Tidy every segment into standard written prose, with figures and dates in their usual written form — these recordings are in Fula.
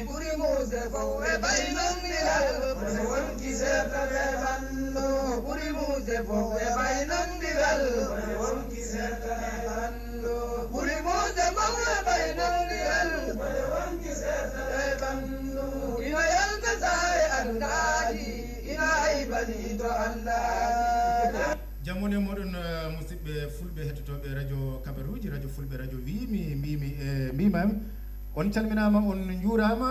ɓuri muusde fof e baynondiral kono wonki seeɗaɓe ɓandu ɓuri muusde fof e baynondiral kono wonki seeɗaɓe ɓandu ɓuri muusde fof e baynondiral kono wonki seeɗaɓe ɓandu ina yaltata e anndaaji ina aybani to anndaade jammone moɗon musidɓe fulɓe hettotoɓe radio kabaruji radio fulɓe radio mbimi e mbimami on calminama on juurama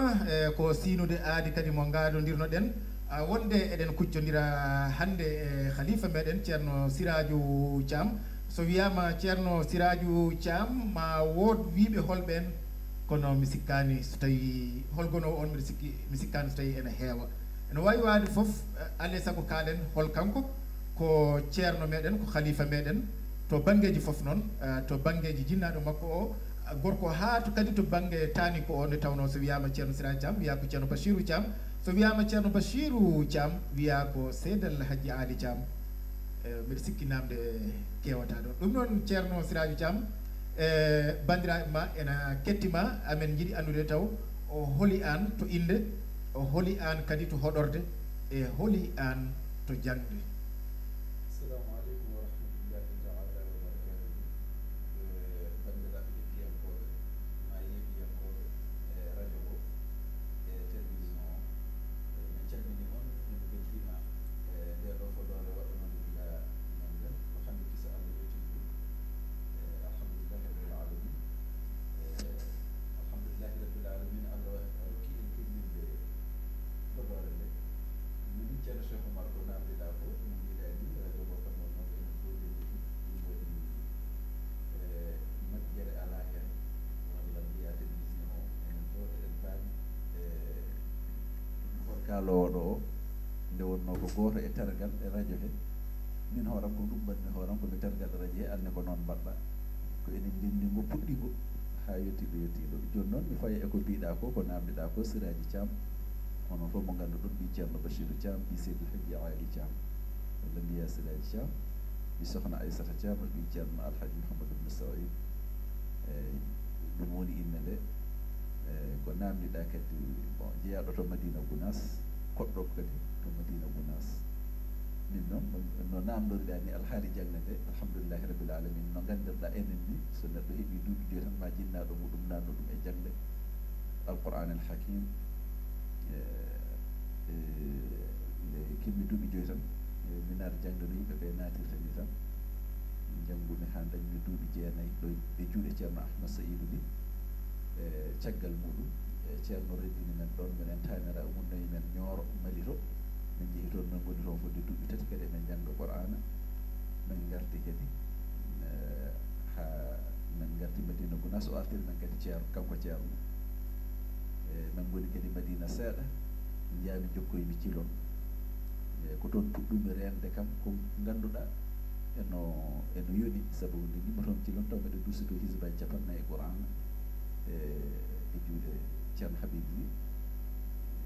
ko siinude aadi kadi mo gadodirnoɗen wonde eɗen kuccodira hande e khalifa meɗen ceerno Siradiou Thiam so wiyama ceerno Siradiou Thiam ma wood wiɓe holɓen kono mi sikkani so tawi holgono on mi sikkani so tawi ene heewa ene wawi wade foof alay saago kaalen hol kanko ko ceerno meɗen ko khalifa meɗen to banggueji foof noon to banggueji jinnaɗo makko o gorko haa to kadi to banggue tani ko o nde tawno so wiyama ceerno Siradiou Thiam wiya ko ceerno Bachirou Thiam so wiyama ceerno Bachirou Thiam wiya ko seydal Hadji Ali Thiam mbiɗa sikki namde kewata ɗon ɗum noon ceerno Siradiou Thiam bandiraɓe ma ena kettima amen jiiɗi andude taw o hooli an to inde o hooli an kadi to hoɗorde e hooli an to jangde. Assalamu aleykum wa rahmatullahi taala wa barakatuhu bandiraɓe hettiyankoɓe ma yeɓiyankoɓe e radio o e télévision o min calmini on min beltima e nde ɗo fodore waɗanon gila nanɗen ko hande kisa allah wetini ɗum alhamdulillahi rabbil alamin alhamdulillahi rabbil alamin allah rokki en kimminde fodore nde minin ceerno Cheikh Oumar ko namdiɗa ko no mbiɗani radio mo kam noon noon enen fof denditi ɗum woni moƴƴere ala hen walla mbiya télévision o enen fof eɗen paami hol kaalowoɗo o nde wonno ko goto e tergal e radio he min hooram ko ɗumbanmi hooram komi tergal e radio he anne ko noon mbaɗɗa ko enen ndendingo puɗɗigo ha yettiɗo yettiɗo joni noon mi faya eko mbiɗa ko namdiɗa ko Siradiou Thiam onon fof mo ngannduɗon mbi ceerno Bachirou Thiam mbi Seydil Hadji Ali Thiam walla mbiya Siradiou Thiam mbi sohna Aissata Thiam mbi ceerno Alhaji Mouhamadou ibn Saoud ɗum woni inne nde ko namdiɗa kadi bon jeeyaɗo to Madina Gounas koɗɗo kadi to Madina Gounas min noon no namdoriɗa ni alhaali jangne nde alhamdoulillahi rabbil alamin no gandirɗa enen ni so neɗɗo heeɓi duuɓi joyi tan ma jinnaɗo muɗum nanno ɗum e jangle alqouran al hakim le kimmi duuɓi joyi tan mi naata jangde no yimɓe ɓe naatirta ni tan janngumi ha dañmi duuɓi jeenayyi ɗo e juuɗe ceerno Ahmad Saïdou ni caggal muɗum ceerno reddini men ɗon minen tanira ummunnayi men Nioro Mali to min jeehi toon min goni toon fodde duuɓi tati kadi emin jangga Qur'ana min garti kadi ha min garti Madina Gounas o artiri men kadi ceerno kanko ceerno min goni kadi Madina seeɗa jami jokkoymi Cilon ko toon puɗɗumi rende kam ko ngannduɗa eno yoni sabu nde yimɓe toon Cilon taw mbeɗa dusi to hisbaji capannayyi e Qur'ana e juuɗe ceerno Habib ni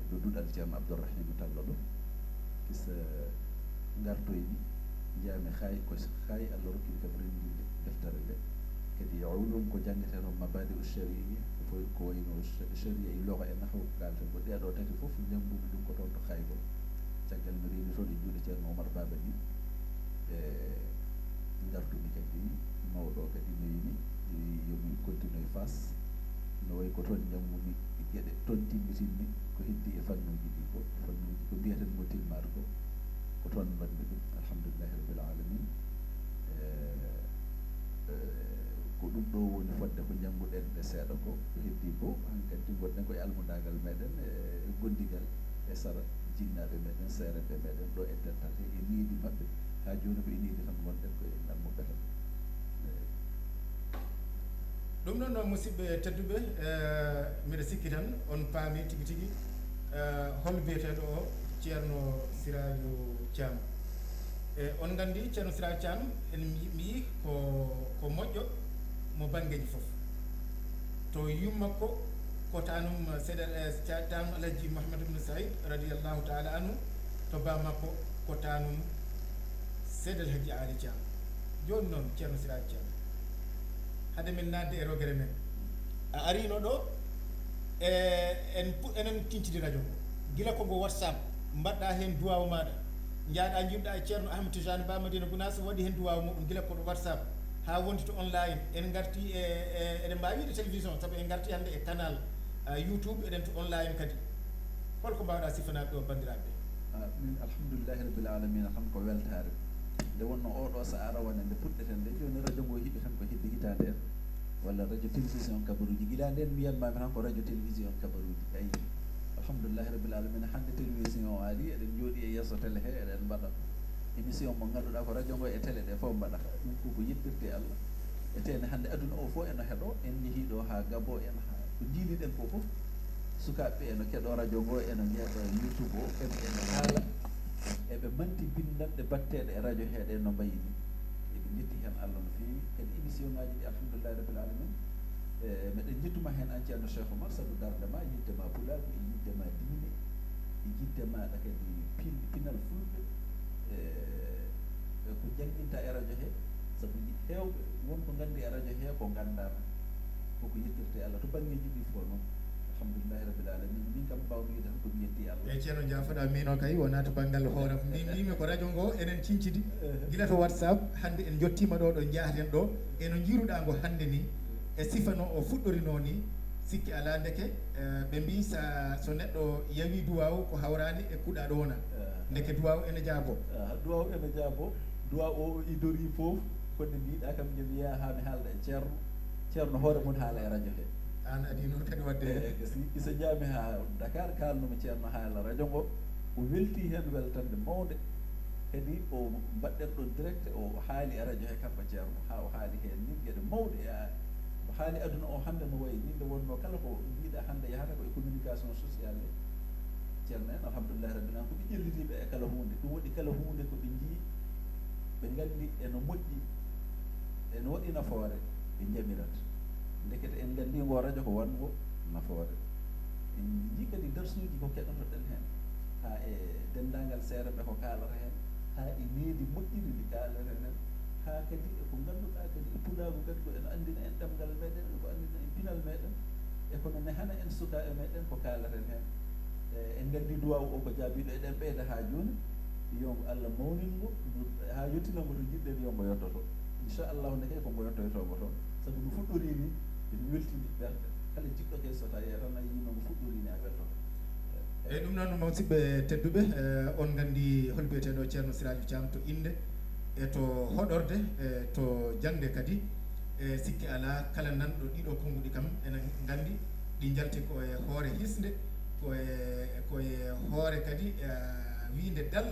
ɗo duɗal ceerno Abdourahima Talla ɗo kisa gartoymi jami ko hay Allah rokkini kam rendinde deftere nde kadi ulum ko janggeteno mabadi u sharia ko wayno sharia e loga e nahwu kalten ko ɗeɗo tati fof jangumi ɗum ko toon to Haygol caggal mi reeni toon e juuɗe ceerno Oumar Baba ni gartumi kadi mawɗo kadi no yimi yomi continue Fass no way ko toon jammumi gueɗe toon timmitinmi ko heddi e fannuji ɗi ko fannuji ko mbiyaten mo tilmade ko toon mbanmi ɗum alhamdoulillahi rabbil alamin ko ɗum ɗo woni fodde ko jannguɗen ɓe seeɗa ko heddi ko hankkadi gonɗen koye almudagal meɗen e gondigal e sara jinnaɓe meɗen seereɓe meɗen ɗo e dental he e niidi maɓɓe ha joni ko e niidi tan gonɗen koye almuɓe tan ɗum noon musidɓe tedduɓe mbiɗa sikki tan on paami tigi tigi hol biyeteɗo o ceerno Siradiou Thiam e on gandi ceerno Siradiou Thiam en mi yi ko moƴƴo mo banggueji foof to yummakko ko tanum seeɗa tanum Alhaji Mouhamadou ibn Saïd radiallahu taala anhu to bamakko ko tanum seeɗa Hadji Ali Thiam joni noon ceerno Siradiou Thiam hade min nadde e rogere men a arino ɗo enen kincidi radio gila ko go WhatsApp mbaɗɗa hen duwaw maɗa jaaɗa jiɗɗa e ceerno Ahmed Tijani Ba Madina Gounass waɗi hen duwaw muɗum gila koɗo WhatsApp ha wondi to online en garti eɗen mbawi wiide télévision saabu en garti hande e canal YouTube eɗen to online kadi holko mbawɗa sifanaɓe o bandiraɓe min alhamdoulillahi rabbil alamina kam ko weltare nde wonno oɗo sa rawane nde puɗɗeten nde joni radio ngo hiɓi tan ko hedde hitande en walla radio télévision kabaruji gila nden mbiyanmami tan ko radio télévision kabaruji ayi alhamdoulillahi rabbil alamina hande télévision o ari eɗen jooɗi e yesso télé he eɗen mbaɗa émission mo ganduɗa ko radio ngo e télé ɗe fof mbaɗa ɗum koko yettirte Allah e tene hande aduna o fof eno heeɗo en jeehiɗo ha Gabo en ha ko jiiliɗen ko fof sukaɓe eno keɗo radio ngo eno jeeɗo YouTube o ɓen eno haala eɓe manti bindanɗe batteɗe e radio heeɗe no mbayi ni eɓe jetti hen Allah no fewi kadi émission ngaji ɗi alhamdoulillahi rabbil alamin meɗen jettuma hen an ceerno Cheikh Oumar saabu dardema yiddema pulago e yiddema diine e jiddemaɗa kadi pinal fulɓe ko jangguinta e radio he saabu hewɓe wonko gandi e radio he ko gandama koko yettirte Allah to banggueji ɗi fof noon alhamdoulillahi rabbil alamin min kam mbawmi wiide tan komi yetti Allah e ceerno jafoɗa min o kay wona to banggal hoore min mbimi ko radio ngo enen cincidi gila to WhatsApp hande en jottima ɗo ɗo jaahaten ɗo eno jiiruɗa ngo hande ni e sifano o fuɗɗorino ni sikki ala ndeke ɓe mbi so neɗɗo yawi duwaw ko hawrani e kuuɗa ɗona ndeke duwaw ene jaabo duwaw ene jaabo duwaw o idori fof konde mbiɗa kam jomi yaha hami haalda e ceerno hoore mum haala e radio he an adi noon kadi wadde so jaami ha Dakar kalnumi ceerno haala radio ngo o welti hen weltande mawde kadi o mbaɗɗen ɗon direct o haali e radio he kamɓe ceerno ha o haali hen ni gueɗe mawɗe o haali aduna o hande no wayi ni nde wonno kala ko mbiɗa hande yahata ko e communication sociale ceerno en alhamdoulillahi rabbil alamin ko ɓe ƴellitiɓe e kala hunde ɗum waɗi kala hunde ko ɓe jii ɓe gandi eno moƴƴi eno waɗi nafoore ɓe jamirat ndekete en gandi ngo radio ko wango nafoore en jii kadi darsuji ko keɗotoɗen hen ha e dendagal seere ɓe ko kalata hen ha e needi moƴƴiri ndi kalata hen ha kadi ko ganduɗa kadi e pulago kadi ko ene andina en ɗemgal meɗen ko andina en pinal meɗen e kono nehana en sukaɓe meɗen ko kalaten hen en gandi duwaw o ko jaabiɗo eɗen ɓeyda ha joni yongo Allah mawningo ha yettinango to jiɗɗen yongo yettoto inchallahu nde kay ko mbo yettoytomo toon saabu no fuɗɗori ni ene weltini ɓerde kala jiɗɗo kay so tawi tan a yino mo fuɗɗori ni a weltoto eyyi ɗum noon musidɓe tedduɓe on gandi hol biyeteɗo ceerno Siraju Thiam to inde e to hoɗorde e to jangde kadi e sikki ala kala nanɗo ɗiɗo konnguɗi kam enen gandi ɗi jalti koye hoore hisde koye hoore kadi wiinde dal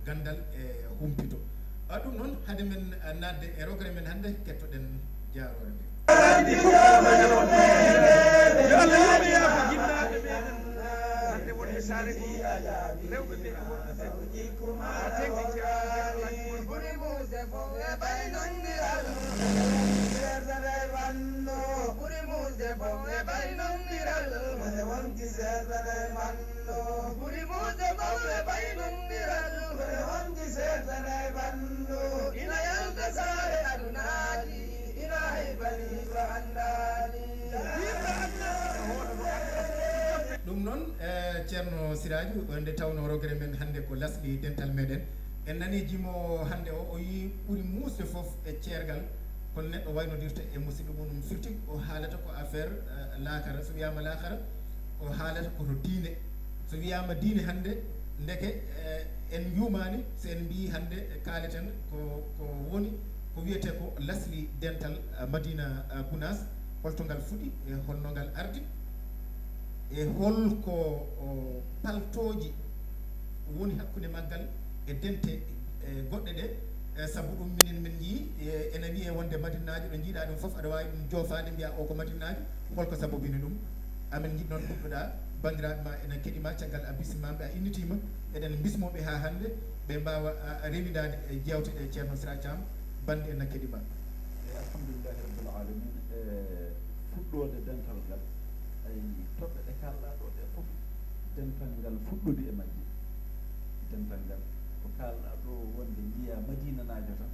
gandal e humpito ɗum noon hade men nadde e rogere men hannde kettoɗen jaarore nde ɗum noon ceerno Siraju nde tawno rogere men hannde ko lasɗi dental meɗen en nani jimo hannde o yi ɓuri muusde foof e ceergal kono neɗɗo waynodirta e musidɗo muɗum firti o haalata ko affaire laakara so wiyama laakara o haalata koto diine so wiyama diine hannde ndeke en yumani so en mbi hannde kaaleten ko woni ko wiyete ko lasli dental Madina Gounass holto ngal fuɗi e holno ngal ardi e holko paltoji woni hakkude maggal e dente goɗɗe ɗe saabu ɗum minen min yii ene wiye wonde madinaji ɗo jiiɗa ɗum foof aɗa wawi ɗum jofade mbiya o ko madinaji holko sabobini ɗum amin jiɗ noon ɗuɗɗoɗa bandiraɓe ma enen keɗima caggal a bisimmaɓe a innitima eɗen bismoɓe ha hande ɓe mbawa rewidade e jewteɗe ceerno Siraju Thiam bande en keɗima alhamdulillahi rabbil alamin fuɗɗode dental ngal ay toɓɓe ɗe kalɗa ɗo ɗe fof dental ngal fuɗɗude e majji dental ngal ko kalɗa ɗo wonde jiiya Madina najo tan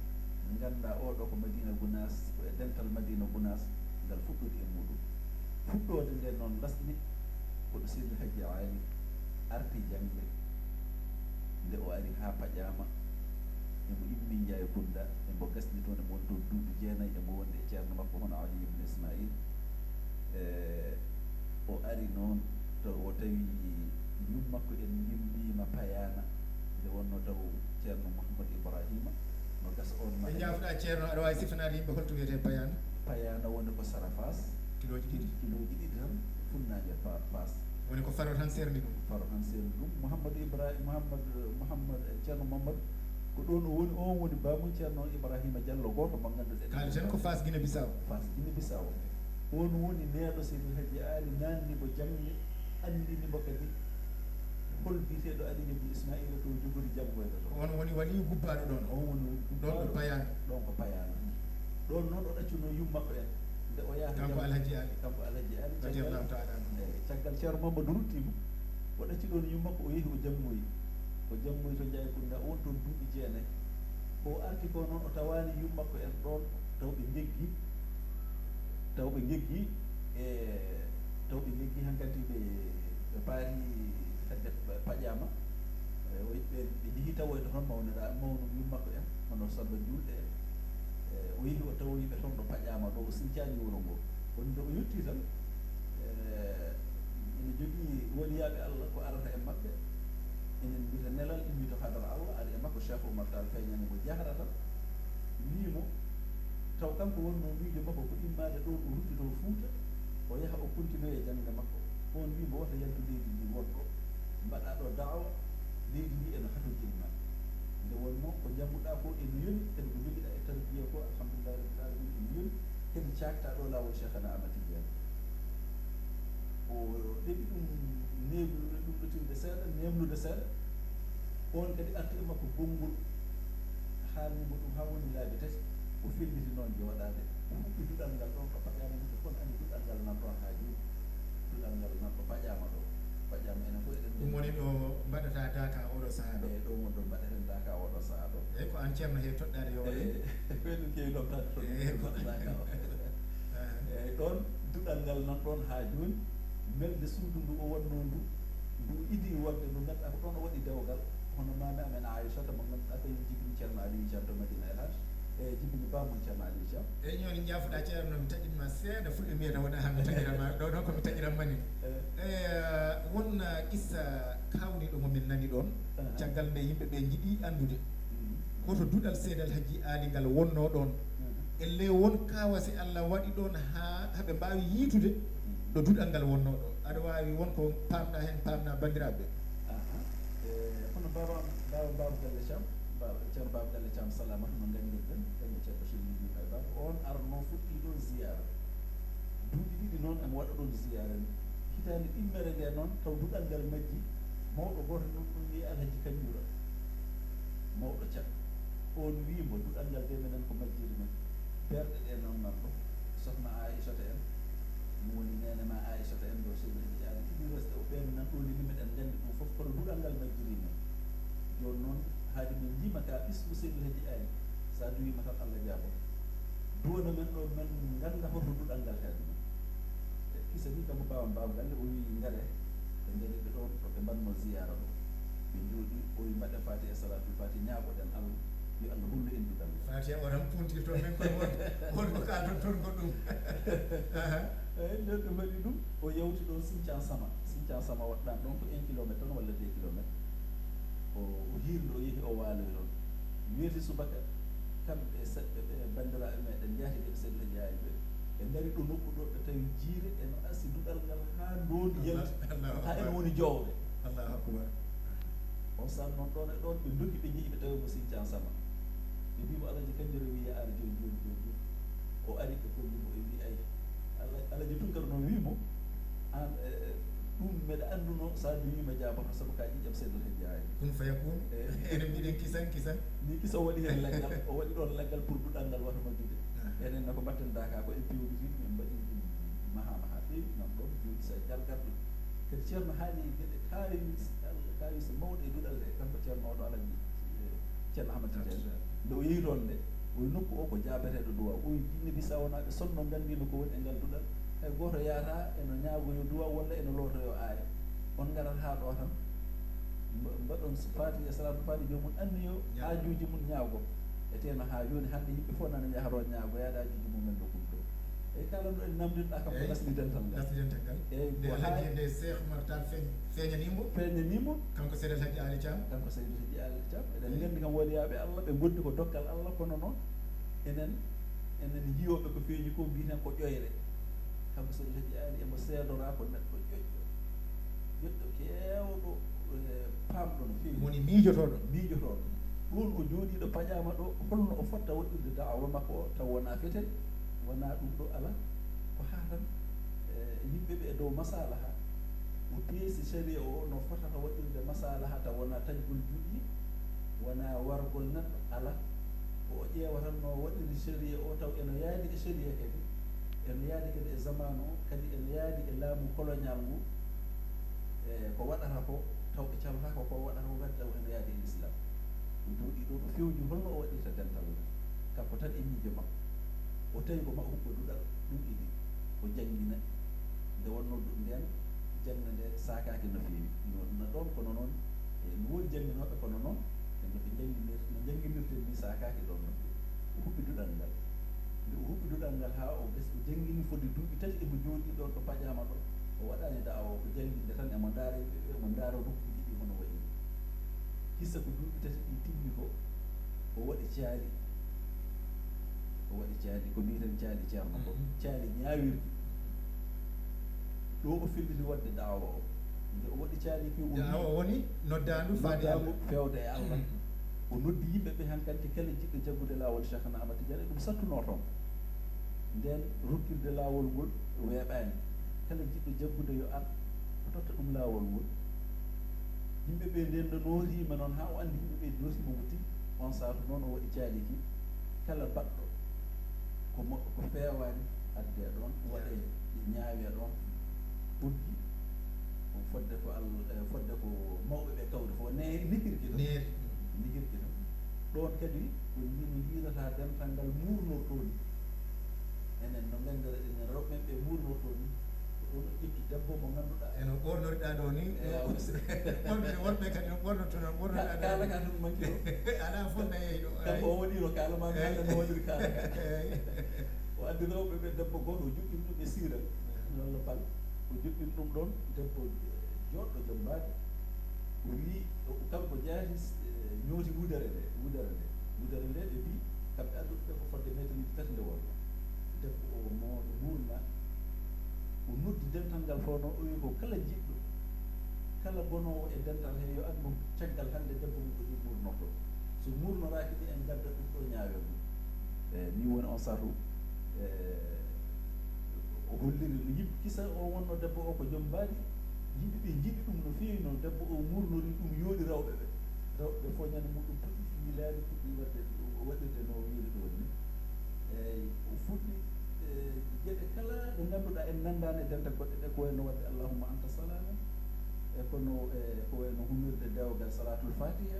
ganda oɗo ko Madina Gounass ko e dental Madina Gounass ngal fuɗɗude e muɗum fuɗɗode nde noon lasɗi koɗo sirri hajji aali arti jangde nde o ari ha paƴama emo immi Ndiaye Kounda embo gasni toon emo won toon duuɓi 9 emo wonde e ceerno makko hono Ali ibn Ismail o ari noon taw o tawi yum makko en yimmima payana nde wonno taw ceerno Mouhamadou Ibrahima no gas on ma e jafɗa ceerno aɗa wawi sifanade yimɓe holto wiyete payana payana wonde ko sarafas kiloji ɗiɗi tan funnague fas woni ko faro tan serndi ɗum faro tan serndi ɗum Mouhamadou ceerno Mamadou ko ɗon o woni on woni bamum ceerno Ibrahima Diallo goto mo ganduɗen kaali tan ko Fas Guinée Bissau on woni neɗɗo Seydou Hadji Ali nanni mo jangge andini mo kadi hol biteɗo Ali ibn Ismaila to jogori janggoyde to on woni wali gubbaɗo ɗon on woni ɗon ɗo payana ɗon ko payana ɗon noon o ɗaccuno yummakko en nde o yaha kanko Alhaji Ali radiyallahu ta'ala caggal ceerno Mamadou ruttimo o ɗacci ɗon yummakko o yeehi o jammoyi to Ndiaye Kounda on toon duuɓi 9 o arti ko noon o tawani yummakko en ɗon tawɓe geggi hankkadi ɓe paari hedde paƴama ɓe jeehi tawoyde toon mawnu yummakko en hono Samba Julɗe o yeehi o tawoyiɓe toon ɗo paƴama ɗo o sincani wuro ngo woni nde o yetti tan ene jogii woliyaɓe Allah ko arata e maɓɓe enen mbiyata nelal immito hadara Allah ari e makko Cheikh Oumar Tall feeñani mo jahata tan wiimo taw kanko wonno miijo makko ko immade ɗon o ruttito Fuuta o yaha o continue e jangde makko on wiimo wota yaltu leydi ndi wonɗo mbaɗa ɗo daawa leydi ndi eno hatojinma nde wonno ko jannguɗa ko ene yoni kadi ko jogiɗa e tarbiya ko alhamdulillah rabbil alamin ene yoni kadi cakta ɗo lawol Cheikhana Ahmad Tidiane o ɗeɓi ɗum nemnude seeɗa on kadi arti e makko gongol haalnimo ɗum ha woni laabi 3 o felliti noon jooɗade o huɓɓi duɗal ngal ɗon ko paƴama yimɓe fof andi duɗal ngal nan ɗon ha joni duɗal ngal nan ko paƴama ɗo paƴama enen fof eɗen ɗum woni ɗo mbaɗata daka oɗo saaha ɗo ɗo woni ɗo mbaɗeten daka oɗo saaha ɗo eyyi ko an ceerno heewi toɗɗade yo waɗe ɓeɗum kewi ɗon tade toon daka o eyyi ɗon duɗal ngal nan ɗon ha joni melde suudu ndu o wonno ndu idi wonde ndu ganduɗa ko ɗon o waɗi dewgal hono mami amen Aissata mo ganduɗa kañum jibini ceerno Aliou Thiam to Madina El Hadj e jibini bamum ceerno Aliou Thiam eyyi ñoni jaafuɗa ceerno mi taƴinma seeɗa fulɓe mbiyata wona ha mi taƴiranma ɗo noon komi taƴiranma ni won qissa kawniɗo momin nani ɗon caggal nde yimɓeɓe jiiɗi andude koto duɗal Seydal Hadji Ali ngal wonno ɗon elle won kawasi Allah waɗi ɗon haɓe mbawi yiitude ɗo duɗal ngal wonno ɗo aɗa wawi wonko pamɗa hen pamna bandiraɓe hono baba Galle Thiam ceerno Baba Galle Thiam salamata no gandirɗen kañum ceerno Chérif Diouf Baba on arno fuɗɗi ɗon ziyara duuɓi ɗiɗi noon emo waɗa ɗon ziyara ni hitande ɗimmere nde noon taw duɗal ngal majji mawɗo goto noon ɗum wiye Alhaji Kañura mawɗo Thiam on wimo duɗal ngal de menen ko majjiri men berɗe ɗe noon nan ɗo sohna Aissata en mo woni nene ma Aissata en ɗo Seydou Hadji Ali université o ɓen nan ɗoni ni meɗen gandi ɗum fof kono duɗal ngal majjiri men joni noon haade min jima ka ɓismu Seydou Hadji Ali sa duwima tan Allah jaabo duwana men ɗo men ganda hoto duɗal ngal heede men kisa ni kamo bawan Baba Galle o wi ngare ɓe ngariɓe ɗon ɗo ɓe mbanno ziyara ɗo ɓe jooɗi o wi mbaɗen fati e salatul fati ñaagoɗen Allah yo Allah hullu en duɗal fati o tan puntir toon min koye wonko kalton toon ko ɗum eyyi nden ɓe mbaɗi ɗum o yawti ɗon Sinthiane Sama waɗɗan ɗon ko 1 kilométre tan walla 2 kilométre o hirde o yeehi o waaloy ɗon weeti subaka kamɓe ɓe bandiraɓe meɗen jahide ɓe Seydou Hadji Ali ɓe ɓe ngari ɗo nokku ɗo ɓe tawi jiire eno asi duɗal ngal ha ndondi yalti ha ene woni jowɓe Allahu akbar on saan noon ɗon e ɗon ɓe dokki ɓe jeehi ɓe tawi mo Sinthiane Sama ɓe mbimo Alaji Kañum wiye ara joni o ari ɓe kollimo e wi ay Alaji Tunkara noon wimo an ɗum mbeɗa anduno sa duwima jaboto saabu ka ƴiƴam Seydou Hadji Ali ɗum fayakun ene mbiɗen kisan ni kisa o waɗi hen laggal o waɗi ɗon laggal pour duɗal ngal wata majjude enen nako mbatten daka ko en pewnitin en mbaɗi ɗum maha feewi nan ɗon jooɗi sa jargarɗo kadi ceerno haali geɗe kawisi mawɗe e duɗal e kanko ceerno oɗo Alaji ceerno Ahmad Tidiane nde o yehi toon nde oyi nokku o ko jabeteɗo duwa oyi Guinée Bissau wonaɓe sonno gandino ko woni e ngal duɗal hay goto yahata eno ñaagoyo duwa walla eno lootoyo aaya on ngarat haa ɗo tan mbaɗon faati e salatu faati jomum anniyo haajuji mum ñaago e teno haa joni hannde yimɓe fof nana yaharo ñaago yaade haajuji mumen ɗo ɗum ɗo eyi kala ɗo en namdiɗa kam ko gasdi dental ngal eyi nde haji nde Cheikh Oumar Tall feeñanimo kanko Seydou Hadji Ali Thiam eɗen nganndi kam waliyaɓe Allah ɓe gondi ko dokkal Allah kono noon enen jiyoɓe ko feeñi ko mbiten ko ƴoyre kanko Seydou Hadji Ali emo seedora ko neɗɗo ƴoƴƴo keewɗo paamɗo no feewi woni miijotoɗo ɗum o jooɗiɗo paƴama ɗo holno o fotta waɗirde da'awa makko o taw wona fetel wona ɗum ɗo ala ko haa tan yimɓeɓe e dow masalaha o peesi sharia o no fotata waɗirde masalaha taw wona tañgol juuɗi wona wargol neɗɗo ala o ƴeewa tan no waɗiri sharia o taw eno yaadi e sharia kadi eno yaadi kadi e zamanu o kadi eno yaadi e laamu colonial ngu ko waɗata ko taw ɓe calotako ko waɗata ko kadi taw eno yaadi e l'islam o jooɗi ɗo ɗo fewji holno o waɗirta dental nde kanko tan e miijo makko o tawi ko ma huɓɓo duɗal ɗum idi o janngina nde wonno nden jangde nde saakaki no feewi no ɗon kono noon no woodi jannginoɓe kono noon no jangguinirten ni saakaki ɗon no feewi o huɓɓi duɗal ngal nde o huɓɓi duɗal ngal haa o janngini fodde duuɓi tati emo jooɗi ɗon ɗo paƴama ɗo o waɗani da'awa o jannginde tan emo ndaara emo ndaara rukkuji ɗi hono wayi hissa ko duuɓi tati ɗi timmi ko o waɗi caali ko mbiten caali ceerno ko caali ñaawirdi ɗo o filliti wadde da'awa o nde o waɗi caali ki da'awa woni noddandu faade Allah fewde e Allah o noddi yimɓe ɓe hankkadi kala jiɗɗo jaggude laawol Cheikhna Ahmad Tidiane ɗum sattuno toon nden rukkirde laawol ngol weeɓaani kala jiɗɗo jaggude yo ar o totta ɗum laawol ngol yimɓe ɓe nden no nootima noon haa o anndi yimɓe ɓe nootima mo tigi on saatu noon o waɗi caali ki kala baɗɗo ko feewaani adde ɗon waɗe ñaawe ɗon ɓuggi fodde ko mawɓe ɓe kawri fof ligirki tan ɗon kadi ko ndino jiirata dental ngal muurnortooni enen no nganndira enen rewɓe ɓe muurnortooni ko ɗon ƴettu debbo mo ngannduɗaa eno ɓornoriɗaa ɗo ni wonɓe kadi no ɓornotono ɓornoɗaa kaala ka tan manki o alaa fof nayeyi ɗo kanko o waɗino kaala ma hande no waɗiri kaala ka o addi rewɓe ɓe debbo goto o juɓɓini ɗum e siiral walla bal o juɓɓini ɗum ɗon debbo joɗɗo joom mbaade o wii kanko jaati ñooti wudere nde ɓe mbi kamɓe annduɓe ko fodde métre uji tati nde wonno debbo o mawɗo muurna o noddi dental ngal fof noon o wi ko kala jiɗɗo kala bonowo e dental he yo anndu caggal hannde debbo mum ko ɗi muurnorto so muurnoraaki ɗi en gadda ɗum ɗo ñaawe mum ni woni on satu o holliri no yimɓe kisa o wonno debbo o ko joom mbaadi yimɓe ɓe jiɗi ɗum no feewi no debbo o muurnori ɗum yooɗi rewɓe ɓe fof ñande muɗum puɗɗi fiilaade puɗɗi waɗirde no wiiri ɗo ni eyi o fuɗɗi geɗe kala ɗe ngannduɗaa en nanndani e dental goɗɗe ɗe ko wayno wadde allahumma anta salama e kono ko wayno humirde dewgal salatul fatiha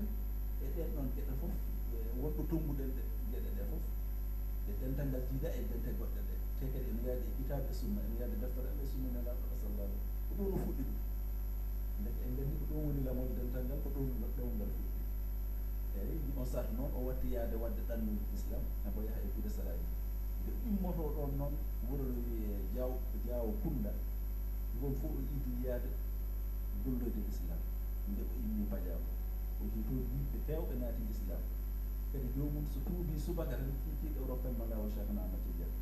e ɗen ɗon geɗe fof wonɗo tonguɗen ɗe geɗe ɗe fof e dental ngal jiida e dente goɗɗe ɗe te kadi ene yaadi e kitabe e sunna ene yaadi deftere Allah e sunna nelaɗo sallallahu ko ɗon o fuɗɗi ɗum ndeke en nganndi ko ɗon woni lamol dental ngal ko ɗon ɗewgal fuɗɗi eyi on satu noon o watti yaade wadde ɗannude islam ebo yaha e kuuɗe salaji nde immoto ɗon noon wuro no wiye jaawo kunda ngon fof o iidi yaade golloyde l'islam nde o immi paƴama o jii toon yimɓe fewɓe naati l'islam kadi jomum so tuubi subaka tan kiikiiɗo Europe mo lawo Cheikhna Ahmad Tidiane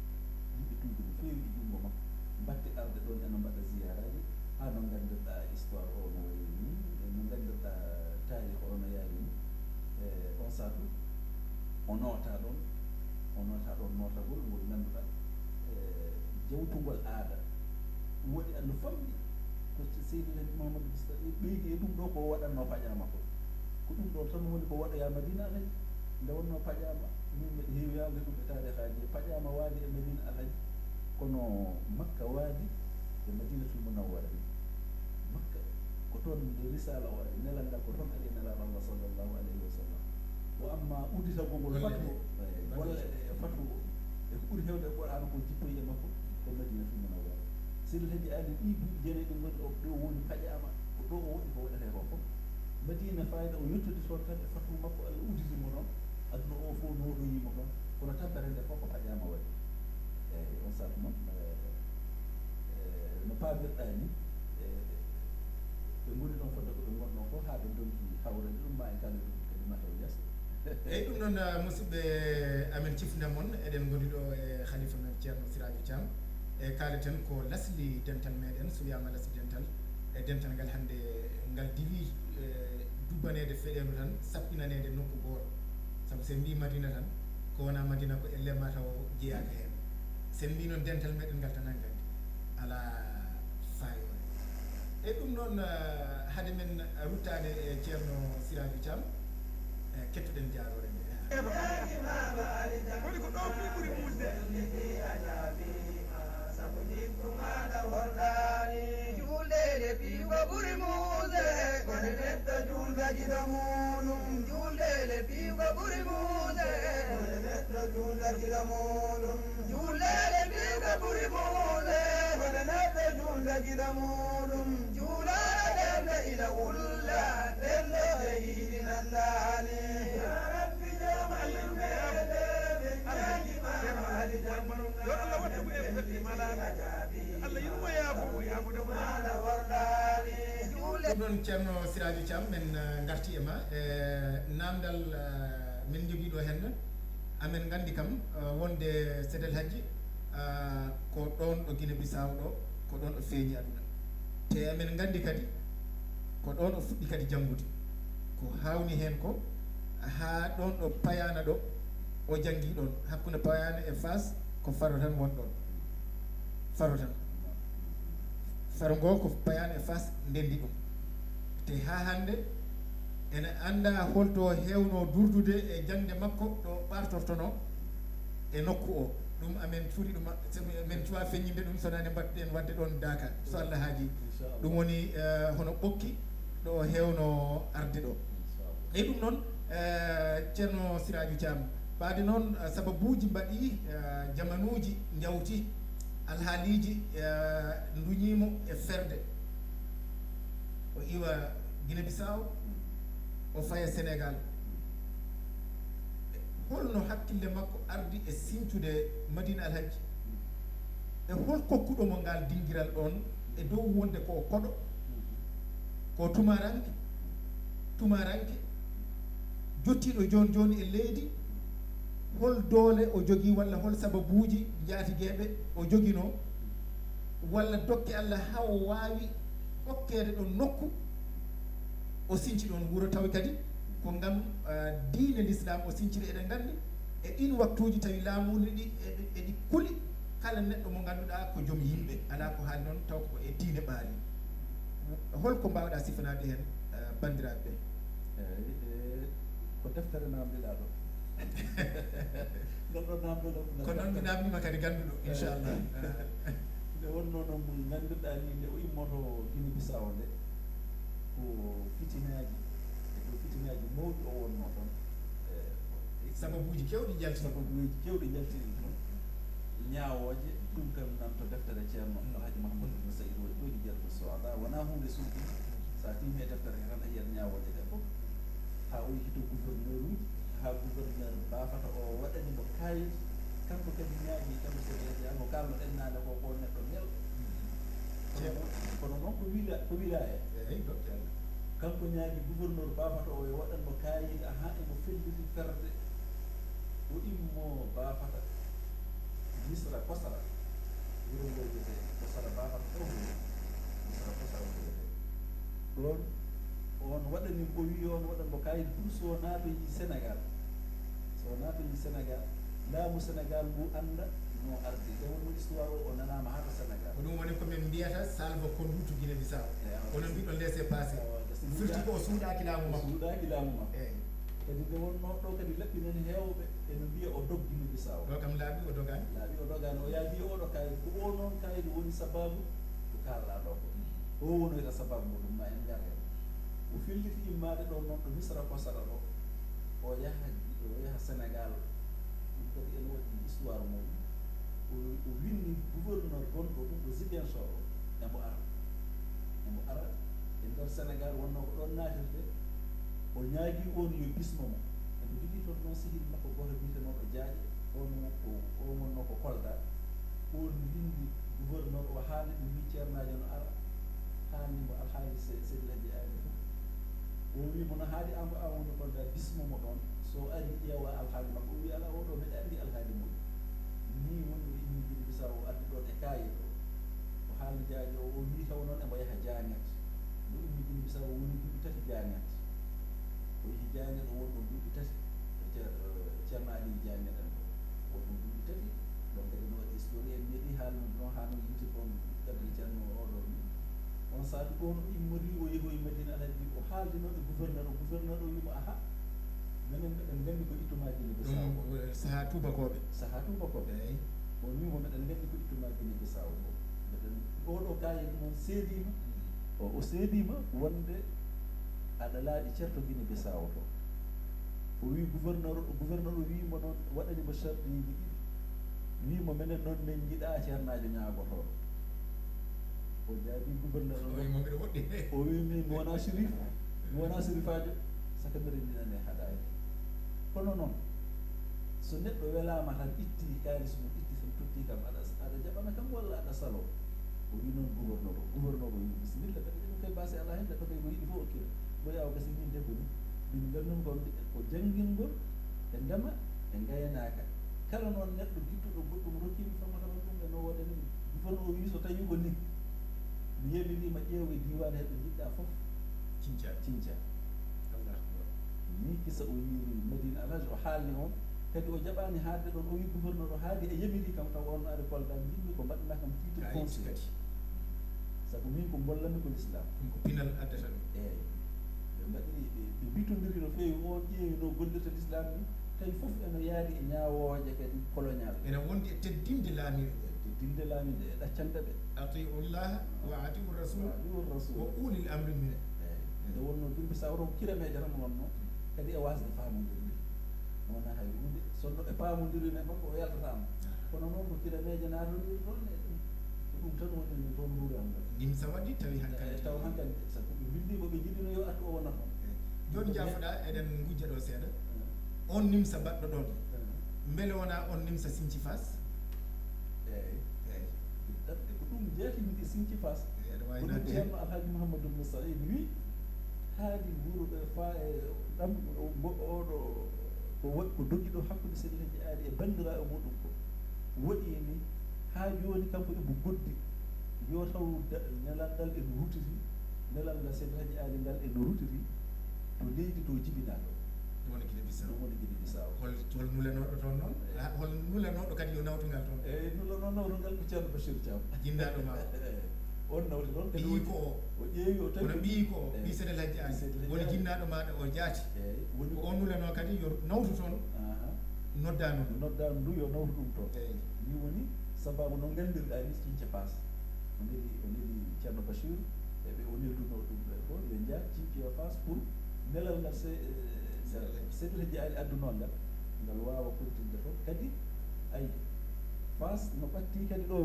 yimɓe tuubi no feewi e junngo makko mbatti arde ɗon eno mbaɗa ziyaraji haa no nganndirɗaa histoire o no wayi ni no nganndirɗaa taarih o no yaari ni on saatu o noota ɗon nootagol ngol ngannduɗaa jewtugol aada woɗi no famɗi ko Seydi Hadji Mamadou Bista ɓeydi e ɗum ɗo ko waɗatno paƴama ko ɗum ɗo tan woni ko waɗoya Madina alaji nde wonno paƴama min mbiɗa heewi haalde ɗum e tarihaaji paƴama waadi e Madina alaji kono Makka waadi e Madinatul Munawwara Makka ko toon nde risala o ari nelal ngal ko toon ari nelal Allah sallllahu alayhi wa sallam wa amma udditagol fatu golle ɗe e fatu e ko ɓuri hewde e Qur'an ko jippoyi e makko ko Madinatul Munawwara seeɗel heddi aade ɗi duuɓi jeenayi ɗe ngoni o ɗo woni paƴama ko ɗo o woni ko waɗete ko fof madina fayida o yettude toon tan e fatu makko Allah uditimo noon aduna o fof noɗoyimo toon kono tampere nde fof ko paƴama waɗi eyyi on saatu noon no paamirɗa ni ɓe ngoni ɗon fodde ko ɓe gonɗon fof haa ɓe donki hawrande ɗum ma en kala ɗum kadi mataw yesso eyyi ɗum noon musidɓe amen cifna moon eɗen goni ɗo e khalifa men ceerno Siradio Thiam e kaleten ko lasli dental meɗen so wiyama lasli dental e dental ngal hannde ngal diwi dubbanede feɗelu tan saɓɓinanede nokku goto saabu sen mbi madina tan ko wona madina ko elle mataw jeeyaka hen sen mbi noon dental meɗen ngal tan hankkadi ala fayore e ɗum noon haade men ruttade e ceerno Siradio Thiam kettoɗen jaarore nde woni ko ɗo fi ɓuri mulde sabu jikkumaɗa wordani juuldede piigo ɓuri muuse kone neɗɗo juulga jiɗo muɗum juuldede piigo ɓuri muuse kone neɗɗo juulga jiɗo muɗum juuldede piigo ɓuri muuse kone neɗɗo juulga jiɗo muɗum juulaɗende ina wulla ɗende e yiɗi nandani rabbi jama yimɓeɗe yo Allah watta ko e fedde malaka Allah yinmo yaafude maɗa wordani ɗum ɗon ceerno Siradio Thiam men garti e ma e namdal min jogui ɗo henna amen gandi kam wonde Sédel Hadji ko ɗon ɗo Guinée Bissau ɗo ko ɗon ɗo feeñi aduna te amen gandi kadi ko ɗon ɗo fuɗɗi kadi janggude ko hawni hen ko ha ɗon ɗo payana ɗo o jangi ɗon hakkude payana e Fass ko faro tan won ɗon faro tan faro ngo ko payana e Fass ndendi ɗum te ha hande ene anda holto hewno durdude e jangde makko ɗo ɓartortono e nokku o ɗum amen cuuɗi ɗum min cuwa feññinde ɗum sonani mbatɗen wadde ɗon Dakar so Allah haaji ɗum woni hono ɓokki ɗo hewno arde ɗo e ɗum noon ceerno Siradio Thiam ɓaade noon sababuji mbaɗi jamanuji jawti alhaaliji duñimo e ferde o iwa Guinée Bissau o faya Sénégal holno hakkille makko ardi e siñtude Madina Alhaji e hol kokkuɗomo ngal dinguiral ɗon e dow wonde ko koɗo ko tumaranke jottiɗo joni joni e leydi hol doole o jogui walla hol sababuji jaatigueɓe o joguino walla dokke Allah ha o wawi hokkede ɗon nokku o sinci ɗon wuuro tawi kadi ko ngam diine l'islam o sinciri eɗen gandi e ɗin waktuji tawi laamuɗi ɗi eɗi kuuli kala neɗɗo mo ganduɗa ko joom yimɓe ala ko haali noon taw ko e diine ɓaali holko mbawɗa sifanade hen bandiraɓe ko deftere namdiɗa ɗo ngal ɗo namdoɗo ko noon mi namdima kadi ganduɗo inchallah nde wonno noon mo ganduɗa ni nde o immoto Guinée Bissau nde ko fitinaji fitinaji mawɗi o wonno toon sababuji kewɗi jalti sababuji kewɗi jaltiri toon ñawoje ɗum kam nan to deftere ceerno Alhaji Mahamadou Ibn Saïd waɗi ɗoyɗi jaltu so ala wona hunde suuɗi sa timi e deftere tan a yiyat ñawoje ɗe fof ha o yihito gouverneur uji ha gouverneur bafata o waɗani mo kayit kanko kadi ñaaƴi kamɓe seeɗa mo kalno ɗen nane ko neɗɗo nelɗo kono noon ko wilaya kanko ñaagi gouverneur bafata o e waɗanmo kayit aha emo felliti ferde o immo bafata misra kosara wuro ngo wiyete kosara bafata ɗo misra kosara wiyete ɗon on waɗani ko wi on waɗanmo kayit pour so naaɓeji Sénégal Sénégal laamu Sénégal ngu anda no ardi nde wonno histoire o nanama hata Sénégal ko ɗum woni komin mbiyata salva conduite Guinée Bissau onon mbiɗon laissé passé firti ko suuɗaki laamu makko eyyi kadi nde wonno ɗo kadi laɓɓinen hewɓe ene mbiya o dog Guinée Bissau ɗo kam laaɓi o dogani o yaabi oɗo kayit ko o noon kayit woni sababu ko kalɗa ɗo ko o wonoyta sababu muɗum ma en gar hen o felliti immade ɗon noon ɗo misra kosara ɗo o yaha Sénégal ɗum kadi ene waɗi histoire muɗum o winni gouverneur gonɗo ɗum ɗo Ziguinchor Ziguinchor o emo ara e nder Sénégal wonno ko ɗon naatirde o ñaagui on yo bismo mo emo jogui toon noon sehil makko goto biyetenoɗo Diagne on wonno ko Kolda on windi gouverneur o haali ɗum wi ceernajo no ara haalnimo alhaali sehilaji aade fof o wimo no haali Amadou Kolda bismo mo ɗon so ari ƴeewa alhaali makko o wi ala oɗo mbeɗa andi alhaali mum ni wonno inni Guinée Bissau o ardi ɗon e kaye ɗo o haalno Diagne o wi taw noon emo yaha Diagnat nde ummi Guinée Bissau o woni duuɓi tati Diagnat o yehi Diagnat o wonɗon duuɓi tati ceerno Ali Diagne ɗen ɗo wonɗon duuɓi tati donc kadi no waɗi histoire en mbiyeɗi haalno no hano yimti kon ɗaɓri ceerno oɗon ni on saabi ɗon o immori o yehoye Madina Alhaji o haaldinoɓe gouverneur o wimo aha minen mbeɗen nganndi ko ittuma Guinée Bissau saha tubakoɓe eyi on wimo mbeɗen nganndi ko ittuma Guinée Bissau o mbeɗen oɗo kaye noon seedima o seedima wonde aɗa laaɗi ceerto Guinée Bissau to o wi gouverneur o wimo noon waɗanimo charɗiji ɗiɗi wimo minen noon min jiiɗa ceernajo ñaagotoɗo o jaabi gouverneur o wi min mi wona sérif mi wona sérifajo saka mbiɗa ndinane haɗani kono noon so neɗɗo welama tan itti kalis mum itti tan totti kam aɗa jaɓana kam walla aɗa salo o wi noon gouverneur o wi bisimilla kadi ɗum kay base ala hen neɗɗo kay ko yiɗi fof okkira bo yaw gasi min debbo ni min gandum ko jangingol e ndema e gayanaka kala noon neɗɗo gittuɗo goɗɗum rokkimi famataman ɗum e no waɗani gouverneur o wi so tawi ko ni mi yewinima ƴeewe diwan heɓe jiɗɗa fof cinca ni kisa o yiri Madina Alhaji o haalni on kadi o jaɓani haalde ɗon o wi gouverneur o haadi e yamiri kam taw on ari Kolda jinmi ko mbaɗana kam titre foncier kadi sabu min ko bollanmi ko l'islam ɗum ko pinal addata ɗum eyyi ɓe mbaɗi ɓe bitodiri no feewi on ƴeewi no gollirta l'islam ni tawi fof eno yaadi e ñawoje kadi colonial ene wondi e teddinde laamiɓe teddinde laamiɓe e ɗaccanta ɓe atiullaha wa atiu rasul wa ulil amri minen eyyi nde wonno Guinée Bissau to ko kiremeje tan wonno kadi e wasde faamodirde wona hay hunde sonno e paamodirde men ɗon ko yaltatama kono noon ko kiremeje natodiri toon e ɗum tan woni toon ruuram ngal nimsa waɗi tawi hankadi taw hankadi sabu ɓe bindima ɓe jiɗino yo artu o wona toon joni jaafoɗa eɗen gujja ɗo seeɗa on nimsa baɗɗo ɗon beele wona on nimsa Sinthiou Fass eyyi ɗaɗɗe ko ɗum jeetimide Sinthiou Fass wawi ɗum ceerno Alhaji Mouhamadou Moussa en wi haali wuuro fa e ɗam oɗo ko dogui ɗo hakkude sehilaji aadi e bandiraɓe muɗum ko waɗini ha joni kanko ebo goddi yo taw nelal ngal eno rutiri nelal ngal sehilaji aadi ngal eno rutiri to leydi to jibinaɗo ɗum woni Guinée Bissau ɗum woni Guinée Bissau hol nulanoɗo toon noon hol nulanoɗo kadi yo nawtugal toon eyyi nawtugal ko ceerno Bachir Thiam jinnaɗo ma on nawti ɗon ɓiyi ko o ƴeewi o tawi kono ɓiyi ko ɓi sehilaji aadi woni jinnaɗo maɗa o jaati woni ko on nulano kadi yo nawtu toon noddanu ndu yo nawtu ɗum toon ni woni sababu no gandirɗa ni Sinthiou Fass o neli ceerno Bachir eɓe o nelduno ɗum ɓe fof yo jaa Sinthiou Fass pour nelal ngal sehilaji aadi adduno ngal wawa continde toon kadi ayi Fass no ɓatti kadi ɗo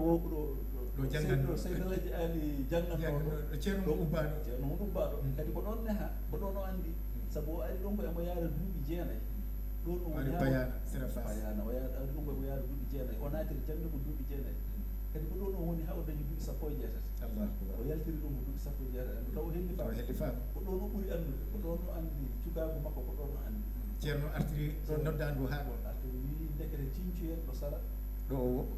ɗo jangganno sehilaji aadi janggannoɗo ceerno ubbaɗo ceerno mo ubbaɗo kadi ko ɗon neha ko ɗon o andi sabu o ari ɗon ko emo yaara duuɓi jeenayyi ɗon o woni bayana sera Fass bayana o ari ɗum komo yaara duuɓi jeenayyi o naatiri jangde ko duuɓi jeenayyi kadi ko ɗon o woni ha o dañi duuɓi sappo e jeetati o yaltiri ɗum ko duuɓi sappo e jeetati taw o helli faam ko ɗon o ɓuuri andude ko ɗon o andi cukagu makko ko ɗon o andi ceerno artiri ɗo noddandu ha ɗon artiri wi dekete Sinthiou en ɗo sara ɗo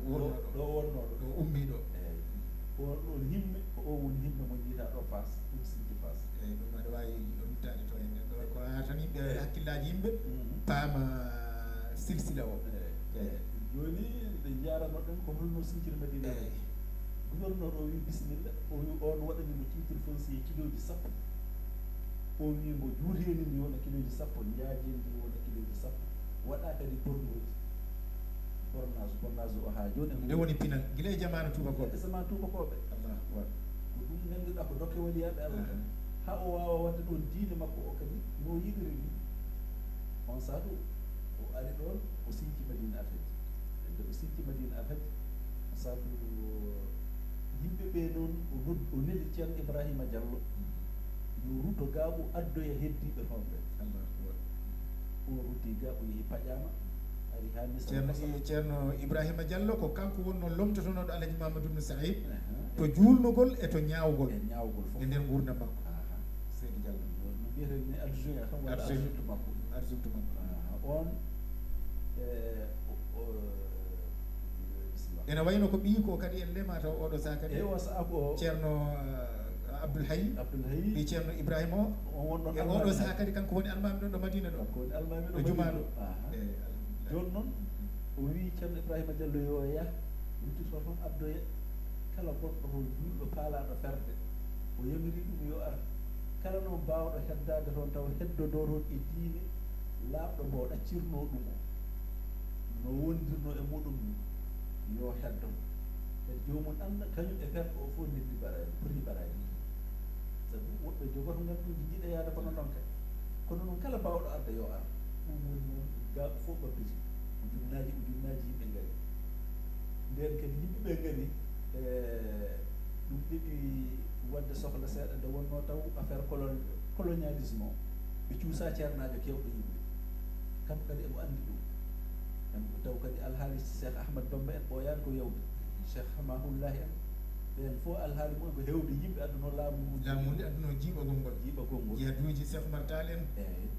wonnoɗo ɗo ummi ɗo eyyi ko ɗon himme ko o woni himme mo jiita ɗo Fass ɗum Sinthiou Fass eyyi ɗum aɗa wawi ruttade to henne ɗo ko ha tan yimɓe hakkillaji yimɓe paama silsila o eyyi joni ɓe jarano ɗen ko holno Sinthiou Madina gouverneur o wi bisimilla o wi on waɗanimo titre foncier kiloji sappo o wi mbo juuteni ndi wona kiloji sappo jaajeni ndi wona kiloji sappo waɗa kadi bornoji bornage o ha joni nde woni pinal guila e jamanu tubakoɓe zaman tubakoɓe allahu akbar ko ɗum ganduɗa ko dokke waliyaɓe Allah ha o wawa wadde ɗon diine makko o kadi no yiɗiri ni on saatu o ari ɗon o sinki Madina Alhaji nde o sinki Madina Alhaji saatu yimɓeɓe o nelli ceerno Ibrahima Diallo yo ruto gaaɓu addoya heddiɓe toon ɓe o rutti ga o yeehi paƴama ari ha misra ceerno Ibrahima Diallo ko kanko wonno lomtotonoɗo Alaji Mamadou ibn Saïd to juulnugol e to ñaawgol fof e nder gurdam makko Seydi Diallo no mbiyeten ni adjoint tan walla adjoint makko on ene wayno ko ɓii ko kadi en ndema taw oɗo saaha kadi o saha ko ceerno Abdoul Hayy ɓi ceerno Ibrahima o wonɗon e oɗo saaha kadi kanko woni almami ɗo ɗo Madina ɗo ko woni almami ɗo juma ɗo joni noon o wi ceerno Ibrahima Diallo yo yah ruttito toon addoya kala gonɗo toon julɗo paalaɗo ferde o yamiri ɗum yo ar kala no mbawɗo heddade toon taw heddodo toon e diine laaɓɗo mbo ɗaccirno ɗum o no wondirno e muɗum ni yo heddo e jomum anda kañum e perɗo o fof neddi baraji poti baraji sabu woɓɓe jogoto ngannduji jiiɗa yaade kono noon kay kono noon kala mbawɗo arde yo ar ɗum woni noon gaaɓe fof ɓabbiti ujunnaji yimɓe ngari nden kadi yimɓeɓe ngari ɗum ɗiɗi wadde sohla seeɗa nde wonno taw affaire colonialisme o ɓe cuusa ceernajo kewɗo yimɓe kamɓe kadi emo andi ɗum emo taw kadi alhaali Cheikh Ahmad Bamba en ɓooyani ko yewde Cheikh Hamaullahi en ɓen fof alhaali mumen ko hewde yimɓe adduno laamude adduno jiiɓagol ngol jihaduji Cheikh Oumar Tall en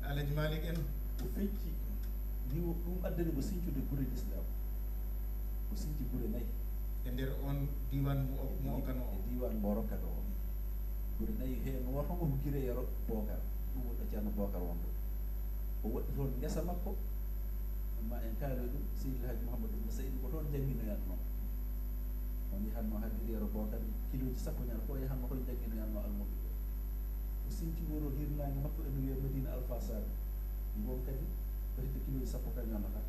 Alaji Malik en o fecci ni ɗum addani mo siñcude gure l'islam o siñci gure 4 e nder on diwan mo okkano e diwan mbo rokkata o gure 4 heen woto ngo hukkire yero Bocar ɗum wonɗo ceerno Bocar wonɗo o waɗɗi toon ngesa makko ma en kaali ɗum Seydi El Hadji Mouhamadou ibn Saïd ko toon jannginoyanno on yahatno haddiri yero Bocar kiloji sappo ñal fof yahatno toon jannginoyanno almuɓe ɓe o siñci wuro hirnange makko eno wiye Madina Alpha Sade ngon kadi ko hedde kiloji sappo ka ñamata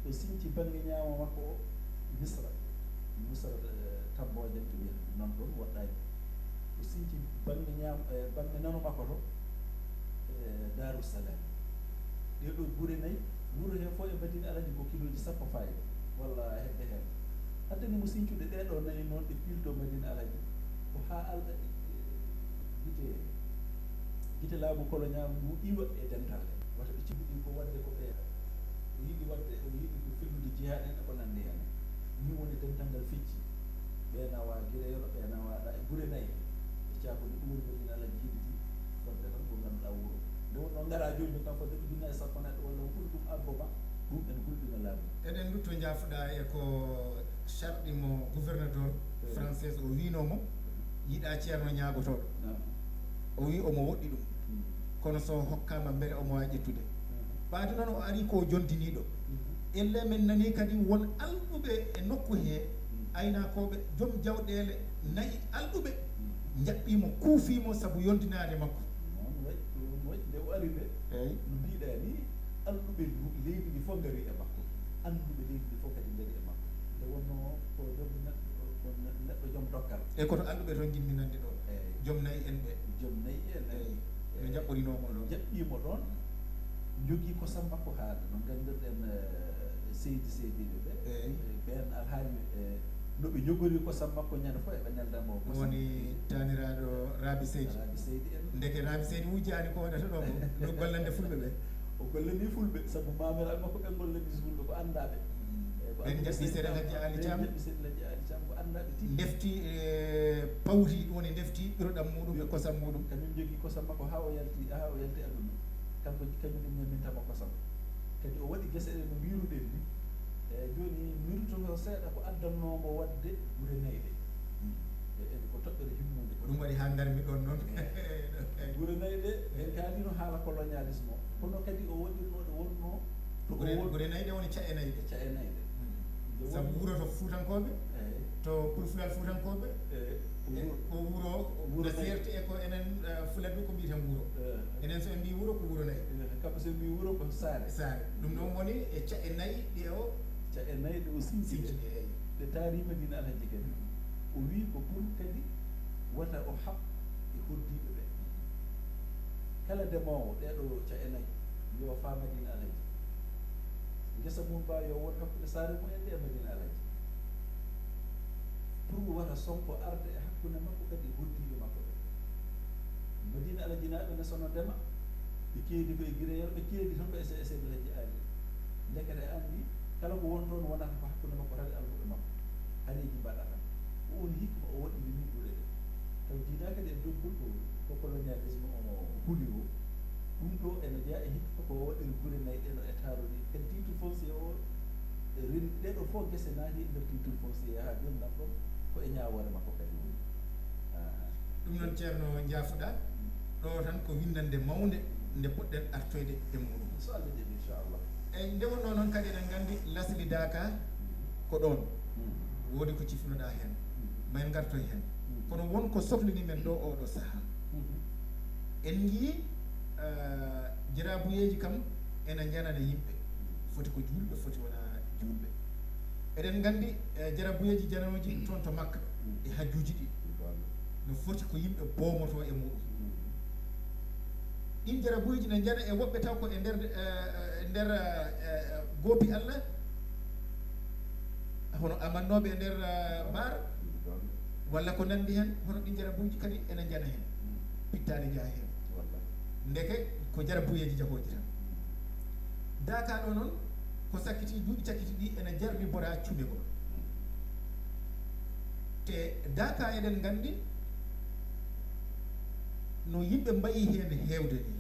o siñci bange ñaamo makko o Misra Tamboje to wiyata non ɗon waɗɗani o siñci bange bange nano makko to Darussalam ɗeɗo gure 4 wuro he fof e Madina Alaji ko kiloji sappo fayda walla hedde hen addani mo siñcude ɗeɗo 4 noon ɗe pilto Madina Alaji ko ha alɗa gite laamu colonial ndu iwa e dental he wata ɓe ciɓiɗi ko wadde ko ɓe o yiɗi ko fellude jihaad en e ko nandi hen ni woni dental ngal fecci ɓe nawa guireero ɓe nawaɗa e gure 4 e caakuɗi ɗum woni Madina Alaji jiɗiti fodde tan ko ganduɗa wuro nde wonno ngara joni kam fodde ko junnaje sappo neɗɗo walla ɓuri ɗum abbo ma ɗum en gulɗina laamu eɗen lutto jaafuɗa e ko charɗi mo gouverneur français o winomo yiɗa ceerno ñaagotoɗo o wi omo woɗɗi ɗum kono so hokkama beele omo wawi ƴettude ɓaade noon o ari ko jondiniɗo elle men nani kadi won alɗuɓe e nokku he aynakoɓe joom jawɗele nayi alɗuɓe jaɓɓimo kuufimo saabu yondinade makko ɗum waɗi nde o ari de eyyi no mbiɗa ni alɗuɓe leydi ndi fof gari e makko anduɓe leydi ndi fof kadi gari e makko nde wonno ko neɗɗo joom dokkal e koto alɗuɓe toon jinmi nande ɗo joom nayi en ɓe joom nayi en no jaɓɓorinomo ɗon jaɓɓimo ɗon jogui kosam makko haala no gandirɗen seydiɓe ɓe ɓen alhaali noɓe jogori kosam makko ñande fof eɓe neldamo woni taniraɗo Rabi Seydi en ndeke Rabi Seydi wujjani ko waɗata ɗo no gollande fulɓe ɓe o gollani fulɓe saabu mamiraɓe makko ɓe gollani fulɓe ko andaɓe ɓen jaɓɓi seeɗa Ladji Ali Thiam ko andaɓe ti defti pawti ɗum woni defti ɓiroɗam muɗum e kosam muɗum kañum jogui kosam makko ha o yalti aduna kanko kañum ɗum ñamintama kosam kadi o waɗi guese ɗe no mbiruɗen ni joni mirtoto seeɗa ko addannomo wadde gure 4 ɗe en ko toɓɓere himmude ko ɗum waɗi ha darmi ɗon noon gure 4 ɗe en kalino haala colonialisme o kono kadi o waɗirno ɗe wonno gure 4 ɗe woni cae 4 ɗe sabu wuro to fuutankoɓe to Pulfulal fuutankoɓe ko wuro no ferte e ko enen Fulɓe ko mbiyeten wuro enen so en mbi wuro ko wuro 4 kanko so mbi wuro ko saare ɗum noon woni e cae 4 ɗe o cae 4 ɗe o siñciɗe ɗe taari Madina Alaji kadi o wi ko pour kadi wata o haɓ e hoddiɓe ɓe kala ndemowo ɗeɗo cae 4 yo fa Madina Alaji gesa mum mba yo won hakkude saare mumen ɗe e Madina Alaji pour wata sonko arde e hakkude hakkunde makko kadi hoddiɓe makko ɓe Madina alajinaɓe ne sono ndema ɓe keedi koye gireyel ɓe keedi tan ko essayde leƴƴi aali lekete anndi kala ko won ɗon wonata ko hakkunde makko tawde almuɓe makko hareji mbaɗa tan o woni hikma o waɗiri ni ɓure ɗe taw jiida kadi e doggol ko colonialisme o huli o ɗum ɗo ene jeeya e hikka ko waɗiri gure nayi ɗeno e taarori kadi titre foncier o ɗeɗo fof gese naati e nder titre foncier haa joni nan ɗon ko e ñaawore makko kadi woni ɗum noon ceerno jaafoɗa ɗo tan ko windande mawde nde poɗɗen artoyde e muɗum so Allah jaɓi inchallah eyyi nde wonno noon kadi eɗen nganndi lasli Dakar ko ɗon woodi ko cifnoɗa heen mayen gartoy heen kono wonko sohlini men ɗo oɗo sahaa en yii jarabuyeji kam ene janana yimɓe foti ko julɓe foti wona julɓe eɗen nganndi jarabuyeji jananoji toon to Makka e hajjuji ɗi no foti ko yimɓe boomoto e muɗum ɗin jarabuyeji ne jana e woɓɓe taw ko e nder goopi Allah hono amannoɓe e nder baar walla ko nandi hen hono ɗin jarabuji kadi ene jana hen pittade jaa hen ndeke ko jarabuyeji jahoji tan Dakar ɗo noon ko sakkiti duuɓi cakkiti ɗi ene jarni bora cumegol te Dakar eɗen nganndi no yimɓe mbayi heen heewde ni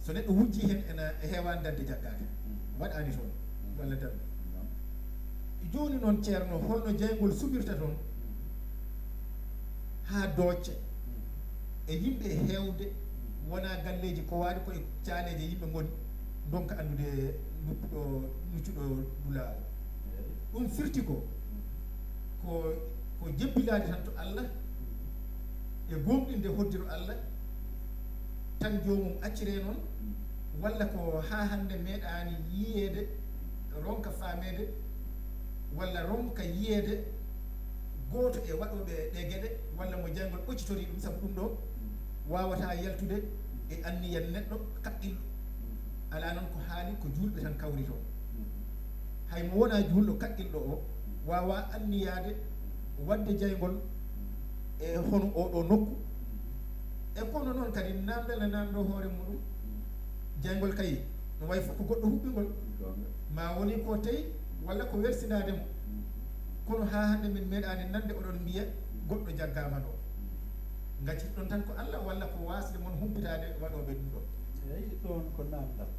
so neɗɗo wujji heen ene heewani dadde jaggade waɗani toon walla darde jooni noon ceerno holno jeygol suɓirta toon haa doocce e yimɓe heewde wona galleji ko waɗi koye caaleje yimɓe ngoni donka anndude nuccuɗo dulaawo ɗum firti ko jebbilade tan to Allah e gomɗinde hoddiro Allah tan joomum accire noon walla ko haa hannde meeɗaani yiyeede ronka faamede walla ronka yiyeede gooto e waɗoɓe ɗe geɗe walla mo janngol ɓoccitori ɗum sabu ɗum ɗo wawata yaltude e anniyan neɗɗo kaɓɓilɗo ala noon ko haali ko julɓe tan kawri toon hay mo wona julɗo kaɓɓilɗo o wawa anniyade wadde jaygol e hono oɗo nokku e kono noon kadi namdal e namdo hoore muɗum jaygol kay no way fof ko goɗɗo huɓɓigol ma woni ko tawi walla ko wersinademo kono ha hande min meeɗani nande oɗon mbiya goɗɗo jaggama ɗo gaccit ɗon tan ko Allah walla ko wasde mon humpitade waɗoɓe ɗum ɗo eyyi ɗon ko namdal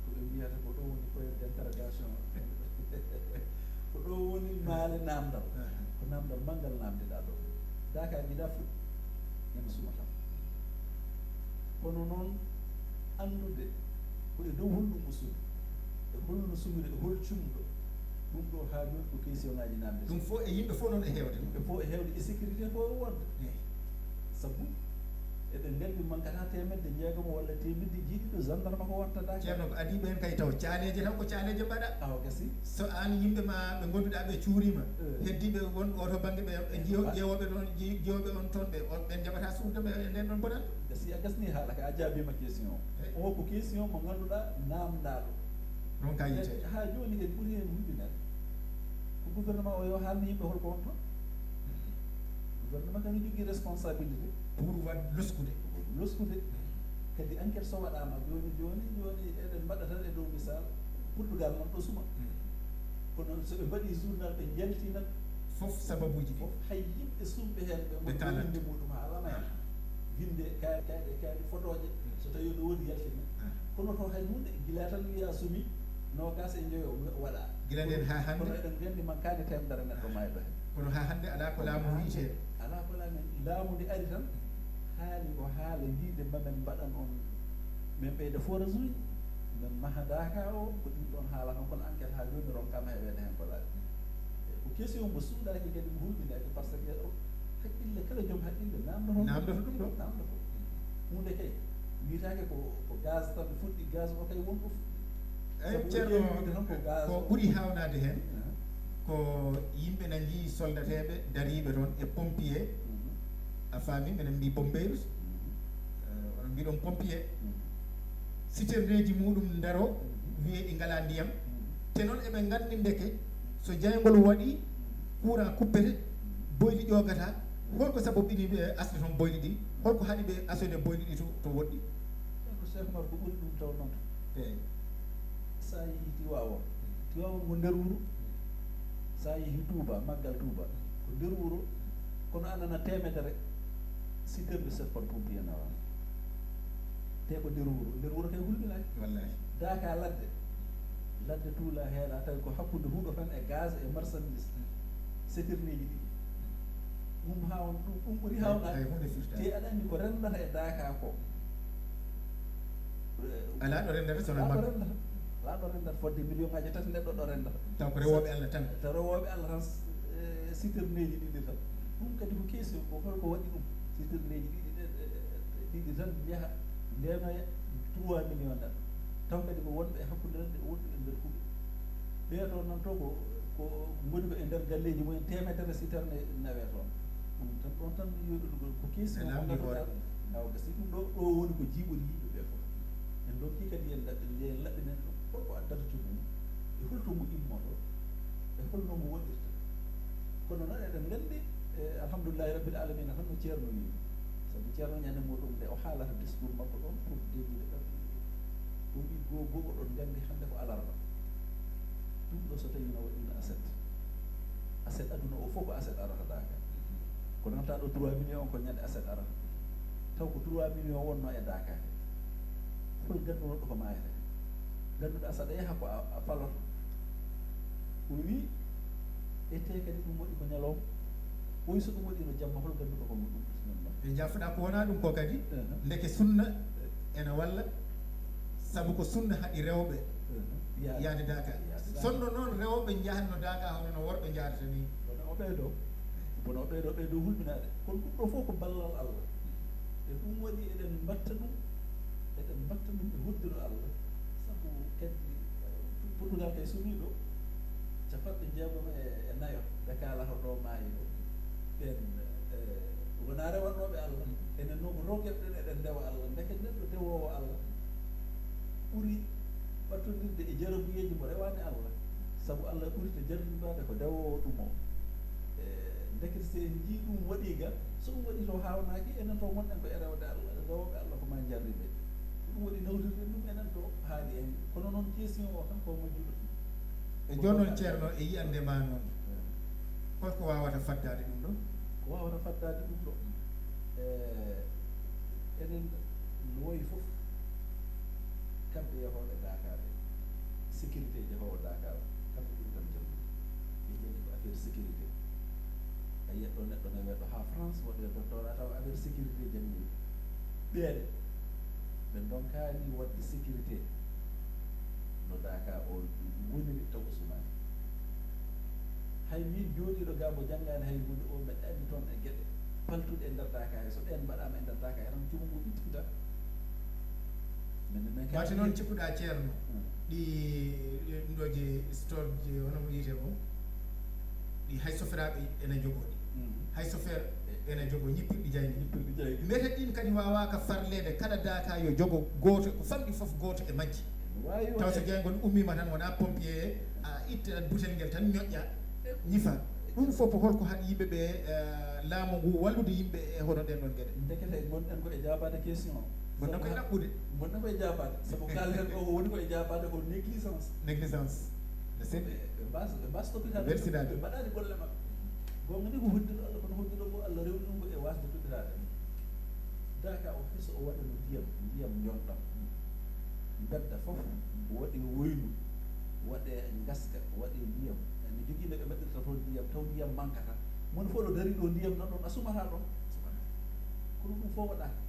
ko ɓe mbiyata ko ɗo woni point d'interrogation ko ɗo woni maale namdal ko namdal manggal namdiɗa ɗo Dakar jiɗa fuɗɗi ene suma tan kono noon andude ko e dow holɗum usude e holno sumiri e hol cumɗo ɗum ɗo ha joni ko question ngaji namde ɗum fof e yimɓe fof noon e heewde yimɓe fof e heewde e sécurité fof e wonde sabu eɗen nganndi mankata temedde jeegom walla temedde jiiɗiɗo gendarme ko wattata ceerno ko adiɓe hen kay taw caaleje tan ko caaleje mbaɗa awa gasi so an yimɓe ma ɓe gonduɗa ɓe cuurima heddiɓe won oto banggue ɓe ƴeewoɓe ɗon ƴeewoɓe on toon ɓen jaɓata suudeɓe e nden ɗon bonan gasi a gasni haala ka a jaabima question o ko question mo ngannduɗa namdaɗo ɗon ka yite ha joni en ɓuuri hen huɓinade ko gouvernement o yo haalni yimɓe holko won toon gouvernement kani jogui responsabilité pour wat loskude kadi enquête so waɗama joni eɗen mbaɗa tan e dow misal Portugal nan ɗo suma kono so ɓe mbaɗi journal ɓe jaltina fof sababuji ɗi fof hay yimɓe sumɓe hen ɓe inde muɗum ha alama hen vinde kaɗe photoje so tawi no woni yaltina kono to hay hunde gila tan wiya sumi nogas e joyo waɗa gila nden ha hande kono eɗen gandi man kaani temdere neɗɗo mayɗo hen kono ha hande ala ko laamu wiite ala ko laamu ndi ari tan haali o haala wiide mamen mbaɗan on min ɓeyde forage uji min maha Dakar o ko ɗum ɗon haala tan kono enquête ha joni ronkama heɓede hen ko laaɓi ko question mo suuɗaki kadi mo hulɓinaki par ce que haqqille kala joom haqqille namdoto ɗum ɗo namdoto hunde kay wiyetake ko gaz tan fuɗɗi gaz o kay wonko eyyi ceerno ko ɓuuri hawnade hen ko yimɓe na jii soldateɓe dariɓe toon e pompier a faami minen mbi bombeyros onon mbiɗon pompier citerneji muɗum daro wiye ɗi ngala ndiyam te noon eɓe gandi ndeke so jaygol waɗi courant kuppete boyli ƴogata holko sababu ɗini ɓe asde toon boyli ɗi holko haɗi ɓe asode boyli ɗi to woɗɗi ko Cheikh Oumar ko ɓuri ɗum taw noon eyi sa yeehi Tiwawon ko nder wuro sa yeehi Touba maggal Touba ko nder wuro kono anana temedere citerne sapeur pompier nawa te ko nder wuro kay hulɓinaki wallahi Daka ladde tuula heeɗa tawi ko hakkude huuɗo tan e gaz e marchandise sétirneji ɗiɗi ɗum hawn ɗum ɓuuri hawɗade hunde firta te aɗa andi ko rendata e Daka ko ala ɗo rendata sono magga laaɗo rendata fodde million ngaji tati neɗɗo ɗo rendata taw ko rewoɓe Allah tan to rewoɓe Allah tan citerneji ɗiɗi tan ɗum kadi ko keesi ko holko waɗi ɗum citerneji ɗiɗi tan jeeha ndenoya 3 million neɗɗo taw kadi ko wonɓe hakkude rende wonɓe e nder kuuɓe ɓeeɗo noon to ko ngoni ko e nder galleji mumen temedere citerne nawe toon ɗum tan ɗon tan yoɗuɗo ko keesi o ganduɗa aw gasi ɗum ɗo woni ko jiiɓori yimɓe ɓe fof en ɗon ki kadi yen laɓɓinen ɗum holko addata cuɗum e holto mo immoto e holno mo woɗɗirta kono noon eɗen nganndi alhamdulillahi rabbil alamina tan no ceerno wimi sabu ceerno ñande muɗum nde o haalata discours makko ɗon pour degude ɗam o wi goo oɗon nganndi hannde ko alarba ɗum ɗo so tawi no waɗino aset aduna o fof ko aset arata Daka ko nanta ɗo 3 millions on ko ñande aset arata taw ko 3 millions wonno e Daka hol ganduno ɗo ko mayre ganduɗa saɗa yaha ko a faloto o wi ete kadi ɗum waɗi ko ñalawma o wi so ɗum waɗino jamma hol ganduɗo ko ɗum non ɓe jaffuɗa ko wona ɗum ko kadi ndeke sunna ene walla sabu ko sunna haɗi rewɓe yaade Daka sonno noon rewɓe jahanno Daka hono no worɓe jaadata ni bono ɓeyɗo hulɓinade kono ɗum ɗo fof ko ballal Allah e ɗum waɗi eɗen mbatta ɗum e hoddiro Allah sabu kadi Portugal kay sumi ɗo capanɗe jeegom e nayo ɓe kalata ɗo maayi ɗo ɓen wona rewannoɓe Allah enen noon ko rogueɓe ɗen eɗen ndewa Allah ndeke neɗɗo dewowo Allah ɓuuri ɓattodirde e jarabuyeji mo rewani Allah sabu Allah ɓuuri to jarribade ko dewowo ɗum o ndekete so en jii ɗum waɗiga so ɗum waɗi to hawnaki enen to gonɗen ko e rewde Allah rewoɓe Allah ko ma jarriɓe ɗum waɗi nawtirde ɗum enen to haali en kono noon question o tan ko majjuɗo e joni noon ceerno e yiyande ma noon holko wawata faddade ɗum ɗo ko wawata faddade ɗum ɗo eɗen woyi fof kamɓe yahoɓe Dakar sécurité jahowo Dakar kamɓe ɗum tan jamɗi ɓe jani ko affaire sécurité a yiyat ɗo neɗɗo ne weɗɗo ha France waɗe doctorat taw affaire sécurité jamɗi ɓeeɗe ɓe donkani wadde sécurité no Dakar o woniri taw o sumani hay min jooɗiɗo ga mo janggani hay hunde o mbeɗa andi toon e gueɗe paltuɗe e nder Dakar so ɗen mbaɗama e nder Dakar tan cumo ngo ittita wati noon cikkuɗa ceerno ɗi ɗum ɗoji store ji hono yiyete ko ɗi hay sofiraɓe ene jogoɗi hay chauffeur ene jogo ñippirɗi jayni mbiyete ɗin kadi wawaka farlede kala Daka yo jogo goto ko famɗi foof goto e majji taw so jeyngol ummima tan wona pompier a itta butel nguel tan ñoƴƴa ñifa ɗum fof ko holko haɗi yimɓeɓe laamu ngu wallude yimɓe e hono ɗen ɗon gueɗe ndekete gonɗen ko e jabade question gonɗen koye ɗaɓɓude gonɗen koye jabade sabu kalten o woni koye jabade ko négligence ne seɗɗi ɓe mbasa toppitade ɓe mbaɗani golle mabɓe gonga ni ko hoddiɗo Allah kono hoddiɗo ngo Allah rewni ɗum ko e wasde toppitade Daka o hiso o waɗa no ndiyam jonɗam bedda fof waɗi woynu waɗe gaska waɗe ndiyam ene jogui ɓe mbaɗirta toon ndiyam taw ndiyam mankata mon fof ɗo dari ɗo ndiyam nan ɗon a sumata ɗon kono ɗum fof waɗaka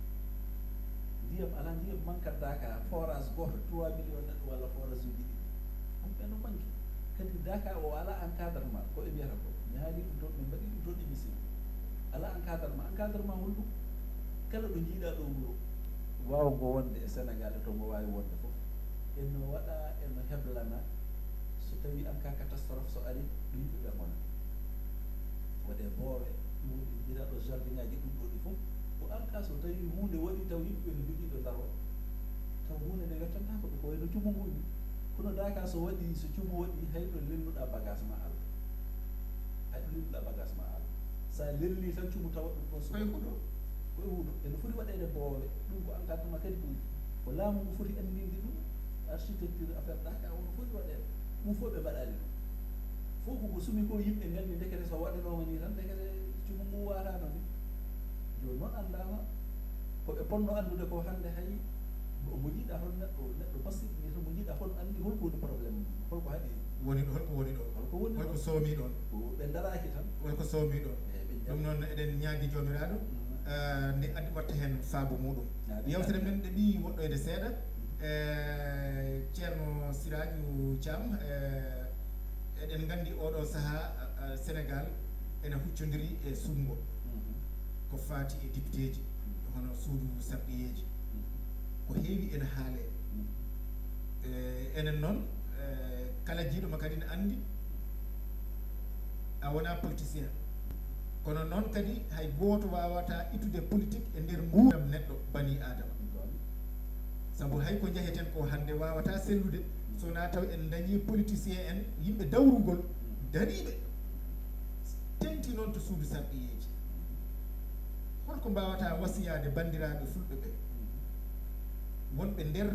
ndiyam ala ndiyam mankat Daka forage goto 3 millions neɗɗo walla forage uji ɗiɗi ɗum ɓeno manki kadi Daka o ala encadrement ko ɓe mbiyata ko mi haali ɗum toon ɓe mbaɗi ɗum toon émission ala encadrement hol ɗum kala ɗo jiiɗa ɗo wuro wawa ngo wonde e Sénégal to ngo wawi wonde fof eno waɗa eno heblana so tawi en cas catastrophe so ari ɗo yimɓeɓe gona waɗe boowe ɗum woni mbiɗa ɗo jardin ngaji ɗum ɗo ɗi fof ko en cas so tawi hunde waɗi taw yimɓeɓe no jogui ɗo daro taw hunde nde wettantako ɓe ko wayno cumo nguɗi kono Daka so waɗi so cumo waɗi hay ɗo lennuɗa bagage ma Allah hayɗo limɗa bagage ma ala sa lelli tan cumu tawa ɗum ɗon koye huuɗo koye huuɗo ene foti waɗede boowe ɗum ko encadrement kadi ko laamu ngu foti andinde ɗum architecture affaire ɗaka wono foti waɗede ɗum fof ɓe mbaɗani ɗum fof koko sumi ko yimɓe nganndi ndekete so waɗanoma ni tan ndekete cumu ngu watano ni joni noon andama koɓe ponno andude ko hannde hay mo jiiɗa hon neɗɗo basiɗe ni tan mo jiiɗa hon anndi holko woni probléme holko haɗi woni ɗo holko woni ɗo holko soomi ɗon ɓe daraki tan holko soomi ɗon ɗum noon eɗen ñaagui jomiraɗo nde addi watta hen faabu muɗum yewtere men ɗe ɓi woɗɗoyde seeɗa ceerno Siraju Thiam eɗen gandi oɗo saaha Sénégal ene huccodiri e sumgo ko fati e député ji hono suudu sarɗiyeji ko heewi ene haale enen noon kala jiiɗoma kadi ne andi a wona politicien kono noon kadi hay goto wawata ittude politique e nder nguuram neɗɗo bani adama saabu hay ko jeheten ko hande wawata sellude sowona taw en dañi politicien en yimɓe dawrugol dariɓe tenti noon to suudu sarɗiyeji holko mbawata wasiyade bandiraɓe fulɓe ɓe wonɓe nder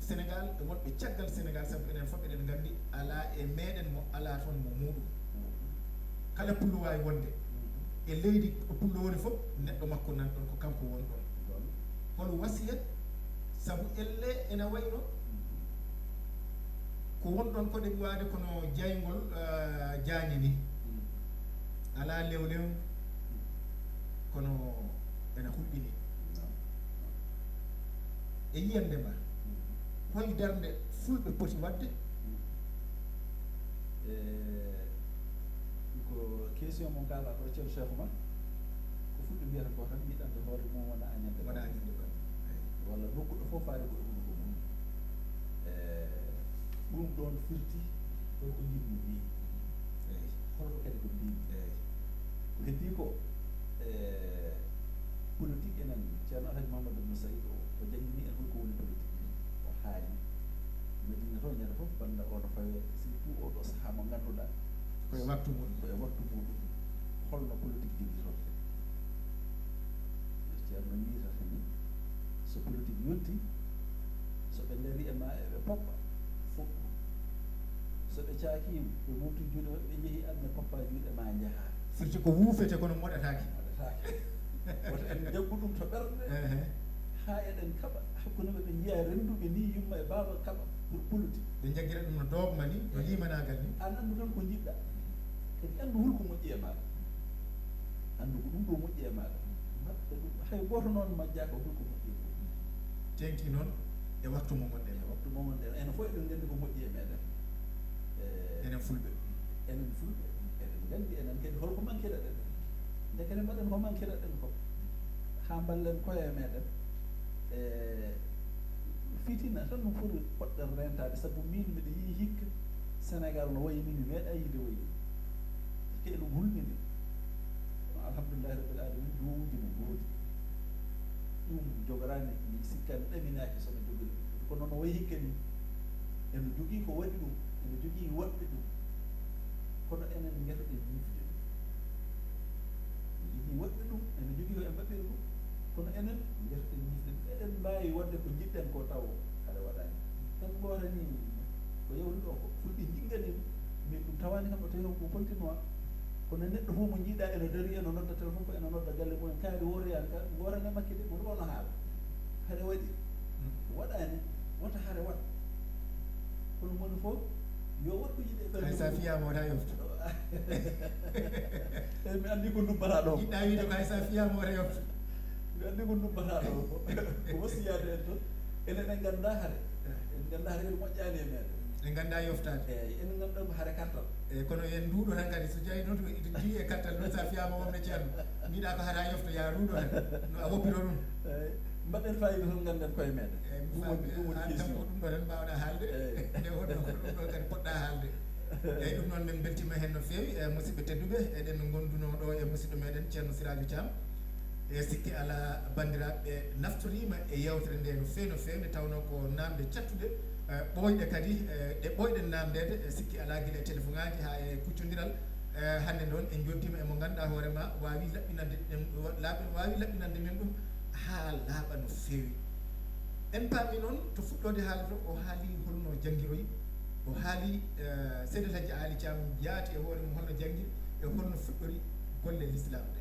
Sénégal e wonɓe caggal Sénégal saabu enen fof eɗen gandi ala e meɗen mo ala toon mo muɗum kala pullo wawi wonde e leydi ɗo pullo woni fof neɗɗo makko nan ɗon ko kanko woni ɗon hol wasiyat saabu elle ene wayno ko wonɗon koɗe wade kono jaygol jaañe ni ala lewlew kono ene hulɓini e yiyande ma hoy darde fulɓe poti wadde ko question mo kala ɗo ceerno Cheikh Oumar ko fulɓe mbiyata ko tan yiɗande hoore mum wona añande wona añande ba walla nokkuɗo fof faade koye ɗum ko mum ɗum ɗon firti holko jinmi mbi holko kadi ko mbimi ko heddi ko politique enen ceerno Alhaji Mamadou Ibn Saïd o jangini en holko woni politique o haali Medina to ñande fof banda oɗo fawe surtout oɗo saaha mo ngannduɗa koye waktu muɗum koye waktu muɗum holno politique jogirorte ceerno wiitata ni so politique yonti soɓe ndari e ma eɓe poppa fof soɓe caakima ɓe mofti juuɗe maɓɓe ɓe jeehi adna poppa juuɗe ma jaaha firti ko wuufete kono moɗataki woto en jaggu ɗum to ɓerɗe ha eɗen kaɓa hakkude ɓe jiiya renduɓe ni yumma e baaba kaɓa pour politique ɓe jaggira ɗum no dogma ni no limanagal ni an anndu tan ko jiɗɗa kadi anndu hulko moƴƴi e maɗa anndu ko ɗum ɗo moƴƴi e maɗa mbaɗɗa ɗum hay goto noon majjaka hulko moƴƴi e ɗum tenki noon e waktu mo gonɗen e waktu mo gonɗen enen fof eɗen gandi ko moƴƴi e meɗen enen fulɓe eɗen gandi enen kadi holko manquira ɗen ndekete mbaɗen ko manquira ɗen ko ha ballen koye meɗen fitina tan no foti poɗɗen rentade saabu min mbiɗa yii hikka Sénégal no wayi ni mi meeɗa yiide wayi ke ɗum hulɓini alhamdulillahi rabbil alamin duuji no goodi ɗum jogorani mi sikkani ɗaminaki sono jogori kono no wayi hikka ni ene jogii ko waɗi ɗum ene jogii waɗɓe ɗum kono enen guetoɗen ñifde ɗum jogii waɗɓe ɗum ene jogii ko e mbaɗɓiri ɗum kono enen guetoɗen ñifde ɗum eɗen mbawi wadde ko jiɗɗen ko taw haɗa waɗani tan goto ni ko yewri ɗo ko fulɓe jingganima min ɗum tawani kam ɗo tawi ko continue kono neɗɗo fof mo jiiɗa ene dari ene nodda téléphone ko ene nodda galle mumen kaari woriyani ka gorane makke de mo ɗono haala haɗa waɗi waɗani wota haɗa waɗ kono moni fof yo waɗɗo yiɗe hay sa fiyama wota yoftu eyi mi andi ko dubbata ɗo yiɗɗa wiide ko hay sa fiyama wota yoftu mi andi ko dubbata ɗo ko wasiyade en toon enen en ganda haare en ganda haare kadi moƴƴani e meɗen en ganda yoftade eyyi enen ganduɗa ko haare kartal eyyi kono en nduuɗo tan kadi so jayi noon to jii e kartal ɗon sa fiyama wonde ceerno mbiɗa ko hata yofta ya ruuɗo tan no a woppiro ɗum eyyi mbaɗen fayida tan ganden koye meɗen ɗum woni question ɗum ɗo tan mbawɗa haalde nde wonno ko ɗum ɗo kadi poɗɗa haalde eyyi ɗum noon min beltima hen no fewi musidɓe tedduɓe eɗen gonduno ɗo e musidɗo meɗen ceerno Siraju Thiam e sikki ala bandiraɓe naftorima e yewtere nde no fewi nde tawno ko namde cattuɗe ɓoyɗe kadi ɗe ɓoyɗen namdede sikki ala guila e téléphone ngaji ha e kuccodiral hannde noon en jottima emo ganduɗa hoorema wawi laɓɓinande wawi laɓɓinande men ɗum ha laaɓa no fewi. En paami noon to fuɗɗode haala to o haali holno janggiroyi, o haali Seydi Ali Thiam jaati e hoore mum holno janggiri e holno fuɗɗori golle l'islam ɗe.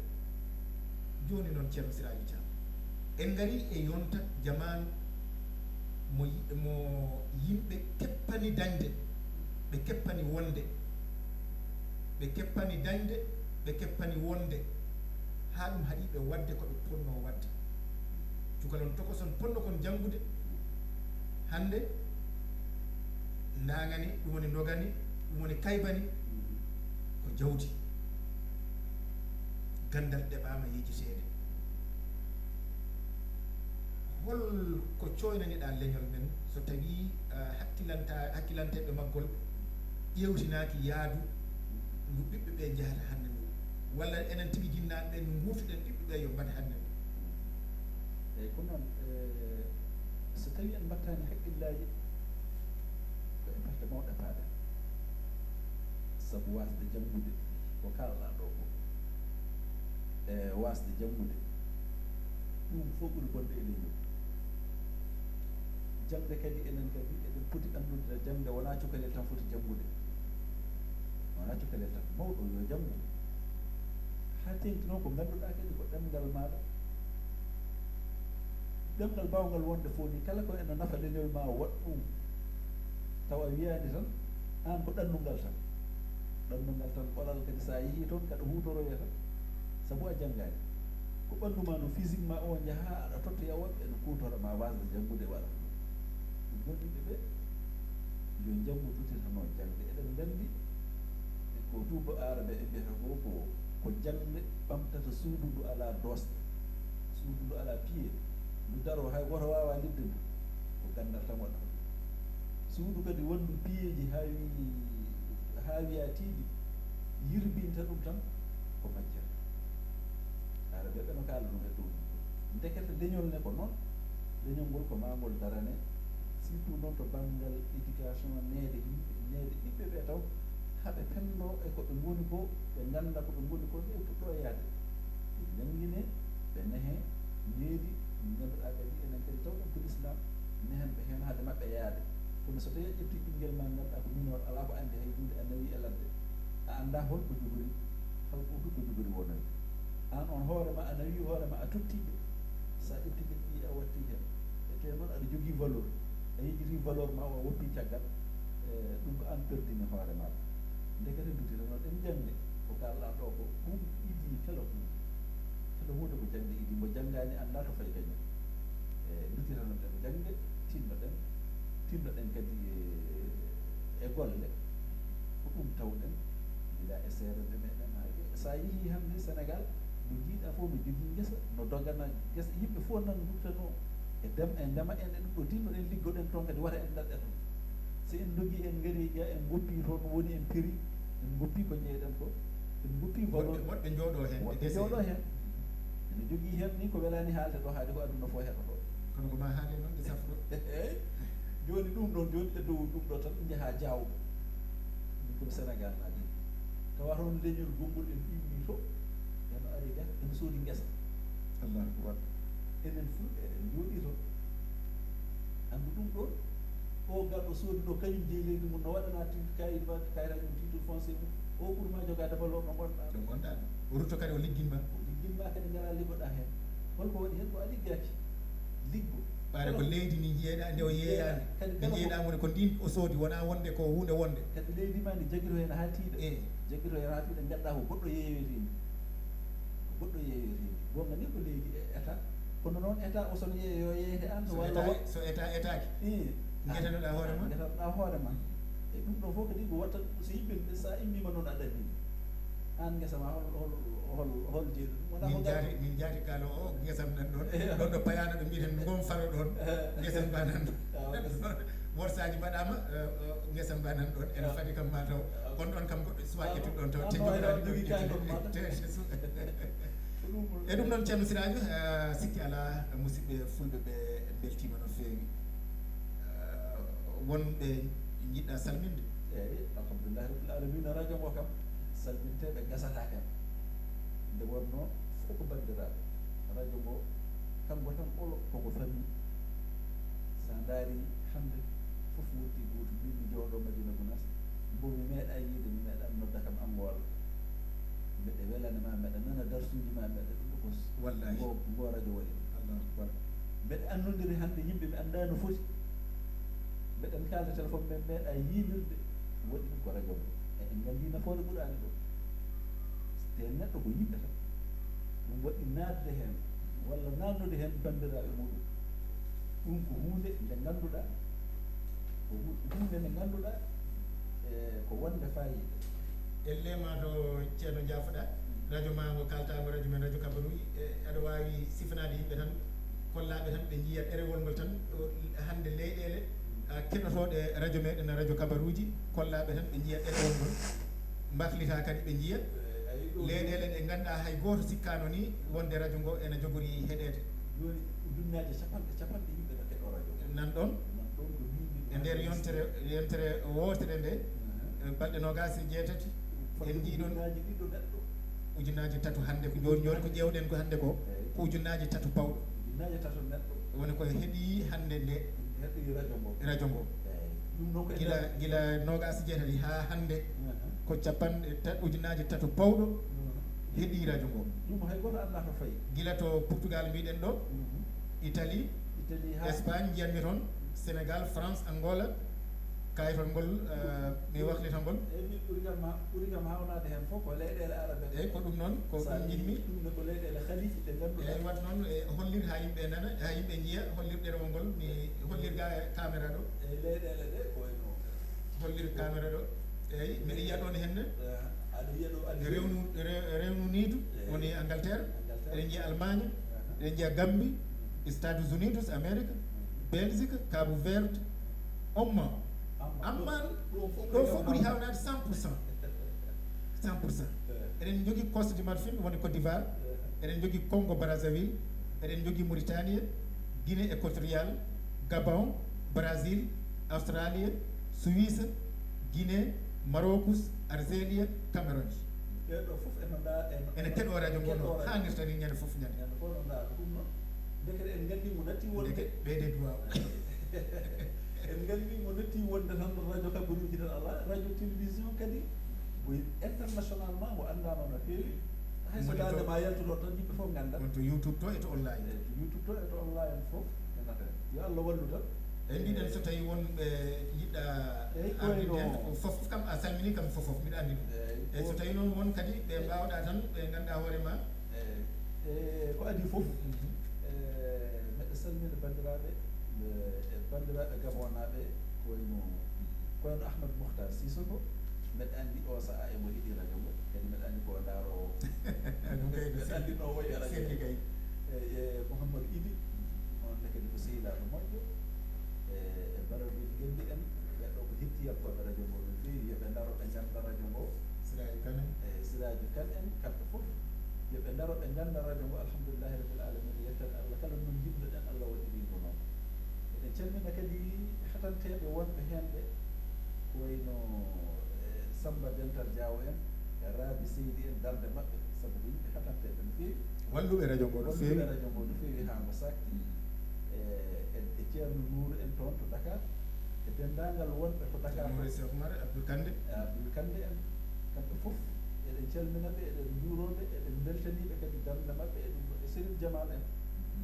Joni noon ceerno Siraji Thiam, en gari e yonta jamanu mo yimɓe keppani dañde, ɓe keppani wonde, ɓe keppani dañde, ɓe keppani wonde, ha ɗum haɗiɓe wadde ko ɓe ponno wadde. Cukalon tokoson ponno kon janngude hande ndagani ɗum woni ndogani ɗum woni kaybani ko jawdi gandal ɗeɓama yejiteede. Hol ko coynaniɗa leñol men so tawi hakkilanteɓe maggol ƴewtinaaki yaadu ndu ɓiɓɓe ɓe jahata hannde ndu, walla enen tigi jinnaɓe ɓe no guuftuɗen ɓiɓɓe ɓe yo mbaɗ hannde ndu. eyyi ko noon so tawi en mbattani haqqillaji ko e perte mawɗe paaɗen, sabu wasde janngude ko kalɗa ɗo ko e wasde janngude ɗum fof ɓuri bonde e leñol. jangde kadi enen kadi eɗen poti andude jangde wona cukalel tan foti janngude, wona cukalel tan, mawɗo yo janngu ha tengti noon ko ngannduɗa kadi ko ɗemngal maɗa, ɗemngal bawgal wonde fof ni kala ko ene nafa leñol ma waɗ ɗum tawa wiyani tan an ko ɗannungal tan, ɗannungal tan ɓolal kadi sa yeehi toon kaɗa hutoroya tan sabu a janngani ko ɓannuma no physique ma o jaaha aɗa tottoya woɓɓe ene kutora ma wasde janngude waɗa ɗum ɗon yimɓe ɓe yo janngu dutitano jangde. Eɗen nganndi ko tuuba arabe e mbiyata ko jangde ɓamtata suudu ndu ala dosɗe, suudu ndu ala piye, ndu daro hay goto wawa lidde ndu, ko gandal tan waɗa ɗum. Suudu kadi wondu piyeji haawiya tiiɗi yirbinta ɗum tan ko majjere. Arabe ɓe no kaala ɗum e dow ndekete leñol ne ko noon, leñol ngol ko mangol darane, surtout noon to banggal éducation neede yimɓe, neede ɓiɓɓe ɓe taw haɓe penndo e ko ɓe ngoni ko, ɓe ngannda ko ɓe ngoni ko ɓe puɗɗo yaade, ɓe janngine, ɓe nehe needi ngannduɗaa kadi enen kadi tawɗen ko l'islam nehen ɓe heen haade maɓɓe yaade. Kono so tawi a ƴetti ɓinngel ma ngannduɗaa ko minor alaa ko anndi hay hunde a nawi e ladde, a annda holko jogori, holko ko jogori wonoyde. An on hoorema a nawi hoorema a tottiiɓe, sa ƴetti kadi a watti heen e te noon aɗa jogii valeur, a yejjiti valeur ma o woppii caggal, ɗum ko an perdini hoore maɗa. Ndekete ndutita noon ɗen jangde ko kalɗa ɗo ko ɗum idi kala hunde ko jangde idi, mo janngani annda to fayi leñol. Ndutita noon ɗen jangde tinnoɗen kadi e golle ko ɗum tawɗen gila e seerede meɗen ha sa yeehi hannde Sénégal no jiiɗa fof no jogii ngesa, no dogana gesa, yimɓe fof nan duttano e ndema en e ɗum ɗo tinnoɗen liggoɗen toon kadi wata en daɗɗe toon. Si en dogii en ngari ga en goppii toon woni en piri, en goppii ko ñeeɗen ko, en goppii valeur woɗɓe jooɗo heen, woɗɓe jooɗo heen ene jogii heen ni ko welani haalde ɗo haade ko aduna fof heɗoto. kono ko ma haali noon ɗe safro eyi joni ɗum ɗon joni e dow ɗum ɗo tan jaha jawɓe ɗum kono Sénégal naaɗi tawa toon leñol gongol en iwni to eno ari ga ene soodi ngesa. Allahu akbar. Enen fulɓe eɗen jooɗi toon anndu ɗum ɗon o garɗo soodi ɗo kañum jeeyi leydi mum no waɗana kayitaji mum titre foncier mum o ɓurma jogade valeur no gonɗa ɗo gonɗa o rutto kadi o ligginma, o ligginma kadi ngara liggoɗa heen. Holko waɗi heen ko a liggaki liggo ɓaade ko leydi ndi jeeɗa nde o yeeyani ɓe jeeɗamone ko ndin o soodi wona wonde ko hunde wonde kadi leydi ma ndi jagiro heen ha tiiɗa, jagiro heen ha tiiɗa gaɗɗa ko goɗɗo yeeyoytini, ko goɗɗo yeeyoytini gonga ni ko leydi e état, kono noon état o sono yeeyo yeeyete an walla so état etaki guetanoɗa hoorema, guetanoɗa hoorema. E ɗum ɗo fof kadi ko watta so yimɓe sa immima noon aɗa ɗini an ngesa ma hol jeeɗu ɗum min jaati kaalo o ngesam nan ɗon ɗon ɗo payano ɗo mbiyeten gom faro ɗon ngesam mba nan ɗon worsaji mbaɗama ngesam mba nan ɗon ene fadi kam mataw on ɗon kam goɗɗo suwa ƴettude ɗon taw e ɗum noon ceerno Siradio sikki ala musidɓe fulɓe ɓe beltima no feewi, wonɓe jiɗɗa salminde. eyyi alhamdulillahi rabbil alamina radio mo kam salminteɓe gasata kan nde wonno fof ko bandiraɓe radio ngo kanko tan ɓolo koko fammi sa daari hande fof wurti goto mbimi jooɗo Madina Gounass mbo mi meeɗa yiide mi meeɗa nodda kam Angola mbeɗe welanema mbeɗa nana darsuji ma mbeɗa ɗum ko wallahi ngo radio waɗi Allah akbar mbeɗe annodiri hande yimɓe ɓe annda no foti mbeɗen kalda téléphone ɓe meeɗa yiidirde waɗi ɗum ko radio ngo en nganndi nafoore ɓurani ɗo te neɗɗo ko yimɓe tan ɗum waɗi naatde heen walla nannude heen banndiraaɓe muɗum ɗum ko hunde nde ngannduɗa ko hunde nde ngannduɗa ko wonde fayida elle ma to ceerno jaafoɗa radio ma ngo kaltago radio men radio Kabaruji aɗa wawi sifanade yimɓe tan kollaɓe tan ɓe jiiya ɗerewol ngol tan hande leyɗele keɗotoɗe radio meɗen radio Kabaruji kollaɓe tan ɓe jiiya ɗerewol ngol mbahlita kadi ɓe jiiya leyɗele ɗe ganduɗa hay goto sikkano ni wonde radio ngo ene jogori heɗede joni ujunnaje capanɗe yimɓe no keɗo radio nan ɗon nan ɗon ko yimɓe e nder yontere wotere nde balɗe nogas e jeetati en jiiɗon ujunnaje ɗiɗo neɗɗo ujunnaje tatu hande ko joni ko ƴewɗen ko hande ko ko ujunnaje tatu pawɗo ujunnaje tatu neɗɗo woni koye heeɗi hande nde heɗoyi radio ngo ɗum noon ko gila nogas jeetati ha hande ko capanɗe ujunnaje tatu pawɗo heeɗi radio ngo ɗum hay goto anda to fayi gila to Portugal mbiɗen ɗo Italie Espagne jiyanmi toon Sénégal France Angola kayitol ngol mi waklita ngol eyyi ɓuri kam hawnade hen fof ko leyɗele arabe eyyi ko ɗum noon ko ɗum jinmi ɗumne ko leyɗele halifi ɗe ganduɗa eyyi wat noon e hollir ha yimɓe nana ha yimɓe jiiya hollir ɗerewol ngol mi hollirga e caméra ɗo eyyi leyɗele ɗe koyno hollir caméra ɗo eyyi mbiɗa yiya ɗon henne aɗa yiya ɗo rewnu niidu woni Angleterre eɗen jiiya Allemagne eɗen jiiya Gambie Estados Unidos Amérique Belgique Cabo Verde Oman amman ɗo fof ɓuuri hawnade 100% eɗen jogui Costa du Marfin woni Côte d'Ivoire eɗen jogui Congo Brazzaville eɗen jogui Mauritanie Guinée équatoriale Gabon Brésil Australie Suisse Guinée Marocus Algérie Cameroun ɓeɗo fof ene keɗo radio ngo no hannirta ni ñande fof ñande fof no ndaara ɗum noon dekede en gandi mo natti wonde ɓeyde duwaw en gandi mo natti wonde tan radio Kabaruji tan ala radio télévision kadi ko internationalement mo andama no feewi hay so dande ma yaltuɗo tan yimɓe fof ganda on to YouTube to e to online YouTube to e to online fof ganata yo Allah wallu tan eyi mbiɗen so tawi wonɓe jiɗɗa ardiden fof kam a salmini kam fof mbiɗa andi ɗum eyyi so tawi noon won kadi ɓe mbawɗa tan ɓe ganduɗa hoorema ko adi fof neɗɗo salmina bandiraɓe e bandiraɓe gabonaɓe koyno Ahmad Mouhtar Sissoko mbeɗa andi o saaha emo yiiɗi radio ngo kadi mbeɗa andi ko daaro mbeɗa andi no woyi radio kay e Mouhamadou Idi on ne kadi ko sehilaɗo moƴƴo e baraɓe gendi en ɓeɗo ko hettiyankoɓe radio ngo no feewi yoɓe daro ɓe ganda radio ngo Siraji Kane Siraji Kane en kamɓe fof yoɓe daro ɓe ganda radio ngo alhamdulillahi rabbil alamin yettan Allah kala noon jibnoɗen Allah waɗiri ngo noon eɗen calmina kadi hatanteɓe wonɓe hen ɓe ko wayno Samba Dental Diaw en e Rabi Seydi en darde mabɓe sabu ko yimɓe hatanteɓe no feewi walluɓe radio ngo no feewi radio ngo no feewi ha ngo sakki e ceerno Nourou en toon to Dakar e dendagal wonɓe to Dakar Cheikh Oumar Abdoul Kande en kamɓe fof eɗen calminaɓe eɗen juuroɓe eɗen beltaniɓe kadi darde mabɓe e ɗum e Chérif Jamal en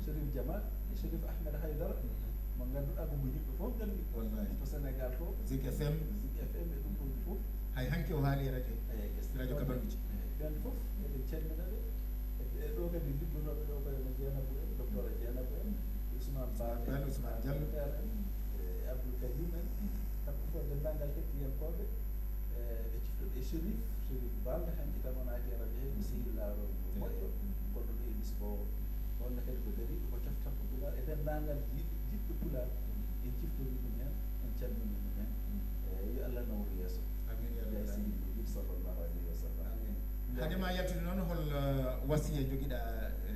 Chérif Jamal e Chérif Ahmed Haydara mo ganduɗa ko mo yimɓe fof gandi wallahi to Sénégal to Zik FM e ɗum ɗon fof hay hanki o haali e radio Kabaruji ɓen fof eɗen calminaɓe e ɗo kadi liggonoɓe ɗo koye no Dieynabou en docteur Dieynabou en Ousmane Ba Ousmane Diallo en e Abdoul Karim en kamɓe fof dendagal hettiyankoɓe ɓe ciftoɗe Chérif Balde hanki tan wonaki e radio he ko sehillaɗo moƴƴo gonɗo ɗo e misbo wonno kadi ko dariɓe ko coftanko Pulaar e dendagal jiɗɗo Pulaar en ciftori ɗum hen en calmini ɗum hen yo Allah nawru yeeso amin ya ya seydi sallallahu alayhi wa sallam amin hadema yaltude noon hol wasiya joguiɗa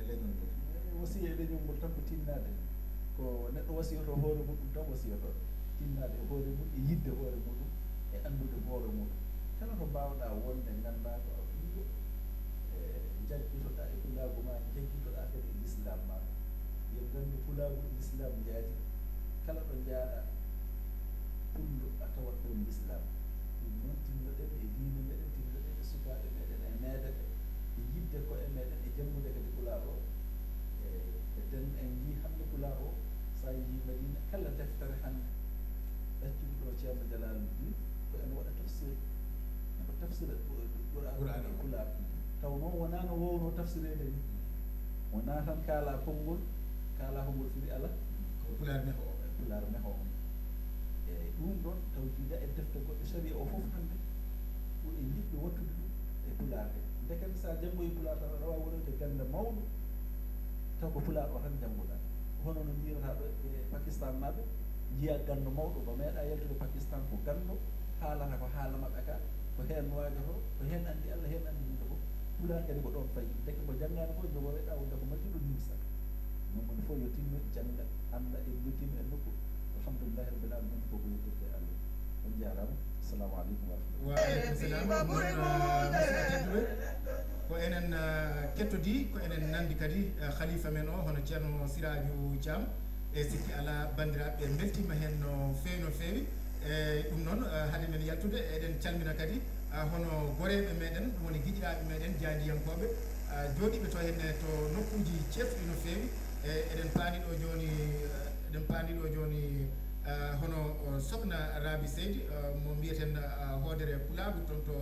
leñol ngol wasiya e leñol ngol tan ko tinnade ko neɗɗo wasiyoto hoore muɗum tan wasiyoto tinnade e hoore mum e yidde hoore muɗum e andude hoore muɗum kala to mbawɗa wonde ganda ko a ɓiɗɗo jaggitoɗa e pulagu ma jaggitoɗa kadi e l'islam ma yo gandu pulagu e l'islam jaadi kala ɗo jaaɗa pullo a tawat ɗon l'islam ɗum noon tinnoɗen e diine meɗen tinnoɗen e sukaɓe meɗen e meedeɓe e yidde koye meɗen e jammude kadi pular o e den en jii hande pular o sa yii Madina kala deftere hande ɗaccuɗo ɗo ceerno Jalaluddin ko en waɗa tafsir ko tafsira Qur'an e pular taw noon wona no wowno tafsirede ni wona tan kaala konngol kaala hongol firi ala ko pular neho e pular neho on eyyi ɗum ɗon taw jiiɗa e defte goɗɗe sari o fof hande ɓuri jiɗɗo wattude ɗum e pular he ndeken sa janngoyi pular tan aɗa wawi wonande ganda mawɗo taw ko pular o tan jannguɗa hono no mbiyata ɗo e Pakistan naɓe jiya gando mawɗo ba meeɗa yaltude Pakistan ko gando haalata ko haala maɓɓe ka ko heen waajoto ko heen anndi Allah heen anndi yimɓe fof pular kadi ko ɗon fayi deke mo janngani fof jogoreɗa wonde ko majjuɗo nimsa non woni fof yo tinno jannga annda e luttima e nokku alhamdulillahi rabbil alamin ko ko yettirte Allah on jarama assalamu aleykum wa rahmatullah wa aleykum salam tedduɓe ko enen kettodi ko enen nandi kadi khalifa men o hono ceerno Siraju Thiam e sikki ala bandiraɓe beltima hen no feewi e ɗum noon haade men yaltude eɗen calmina kadi hono goreɓe meɗen ɗum woni guiƴiraɓe meɗen jaadiyankoɓe jooɗiɓe to henne to nokkuji cefɗi no feewi eɗen paani ɗo joni hono sokhna Raby Seydi mo mbiyeten hoodere Pulagu toon to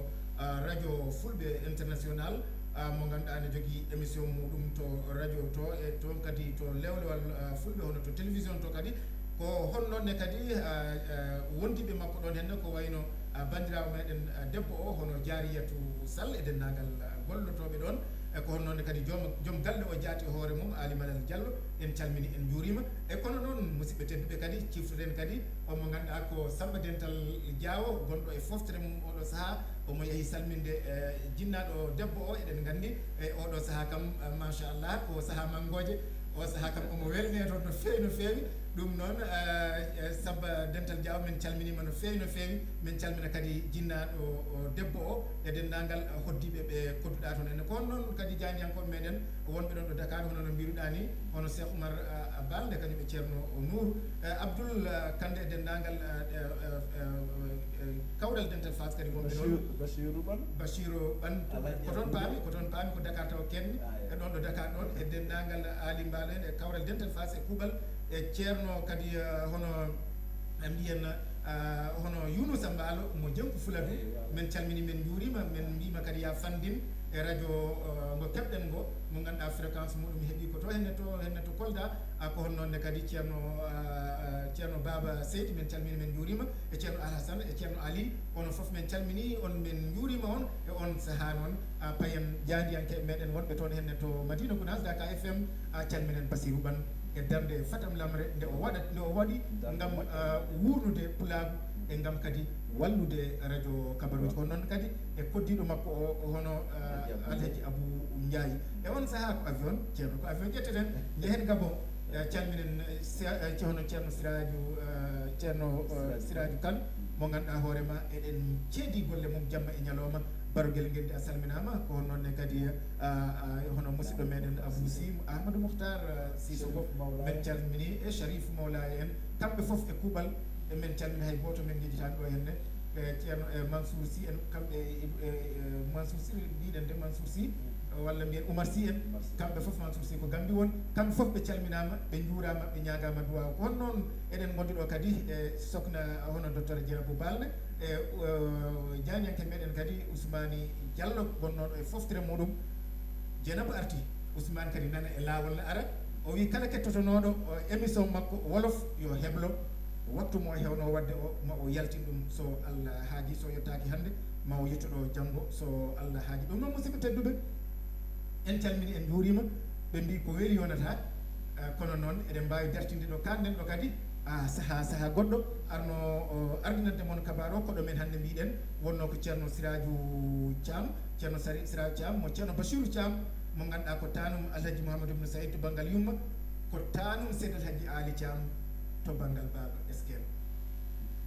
radio Fulɓe international mo ganduɗa ne jogui émission muɗum to radio to e toon kadi to lewlewal Fulɓe hono to télévision to kadi ko honnoonne kadi wondiɓe makko ɗon henne ko wayno bandirawo meɗen debbo o hono Jariyatu Sall e dendagal gollotoɓe ɗon e ko honnoonne kadi joom galle o jaati hoore mum Ali Malal Diallo en calmini en juurima e kono noon musidɓe tedduɓe kadi ciftoɗen kadi omo ganduɗa ko Samba Dental Diawo gonɗo e foftere mum oɗo saaha omo yeehi salminde jinnaɗo debbo o eɗen gandi e oɗo saaha kam machallah ko saaha mangoje o saaha kam omo welne toon no feewi ɗum noon Samba Dental Diaw min calminima no feewi min calmina kadi jinnaɗo debbo o e dendagal hoddiɓe ɓe kodduɗa toon enne ko on noon kadi janiyankoɓe meɗen wonɓe ɗon ɗo Dakar hono no mbiruɗa ni hono Cheikh Oumar Balde kañum e ceerno Nour Abdoul Kande e dendagal kawral Dental Fas kadi wonɓe ɗon Bachirou Ban ko toon paami ko Dakar taw kenni e ɗon ɗo Dakar ɗon e dendagal Ali Mbalo en e kawral Dental Fas e kuuɓal e ceerno kadi hono mbiyen hono Younousa Mbalo mo Janku Fuladu min calmini min juurima min mbima kadi ya fandin e radio ngo keɓɗen ngo mo ganduɗa fréquence muɗum heeɓi ko to henne to Kolda ko honnoonne kadi ceerno Baba Seydi min calmini min juurima e ceerno Alassane e ceerno Ali onon foof min calmini on min juurima on e on saaha noon payen jaadiyankeɓe meɗen wonɓe toon henne to Madina Gounass Dakar FM calminen Basirou Bane e darde Fatam Lamre nde o waɗi ngam wurnude Pulagu e ngam kadi wallude radio kabaruji kono noon kadi e koddiɗo makko o hono Alhaji Abou Ndiaye e on saaha ko avion ceerno ko avion ƴetteten jehen Gabon calminen hono ceerno Siraju Kane mo ganduɗa hoorema eɗen ceedi golle mum jamma e ñalawma barogel ngel a salminama ko noonne kadi hono musidɗo meɗen Abou Sy Ahmadou Mouhtar Sissoko min calmini e Sharif Mawlaye en kamɓe foof e kuuɓal min calmini hay goto min jejitani ɗo henne ceerno Mansour Sy en kamɓe Mansour Sy mbiɗen de Mansour Sy walla mbiyen Oumar Sy en kamɓe foof Mansour Sy ko Gambi won kamɓe foof ɓe calminama ɓe juurama ɓe ñagama duwaw ko hon noon eɗen gondi ɗo kadi e sokhna hono docteur Dieynabou Balde e janiyanke meɗen kadi Ousmani Diallo gonnoɗo e foftere muɗum Dieynabou arti Ousmane kadi nana e lawol ara o wi kala kettotonoɗo émission makko wolof yo heblo wattu mo hewno wadde o ma o yaltin ɗum so Allah haaji so yettaki hande ma o yettoɗo janggo so Allah haaji ɗum noon musidɓe tedduɓe en calmini en juurima ɓe mbi ko weeli yonata kono noon eɗen mbawi dartinde ɗo kanɗen ɗo kadi saaha goɗɗo arno ardinande moon kabar o koɗo men hannde mbiɗen wonno ko ceerno Siraju Thiam ceerno Siraju Thiam mo ceerno Bachirou Thiam mo ganduɗa ko tanum Alhaji Mouhamadou ibn Saïd to banggal yumma ko tanum Seydi Alhaji Ali Thiam to banggal baba esken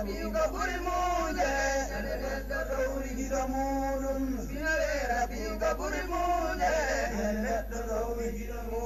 rabiuka ɓuri muuje ene neɗɗo ɗowri giɗo muɗum finere rabiuka ɓuri muuje ene neɗɗo ɗowri giɗo muɗum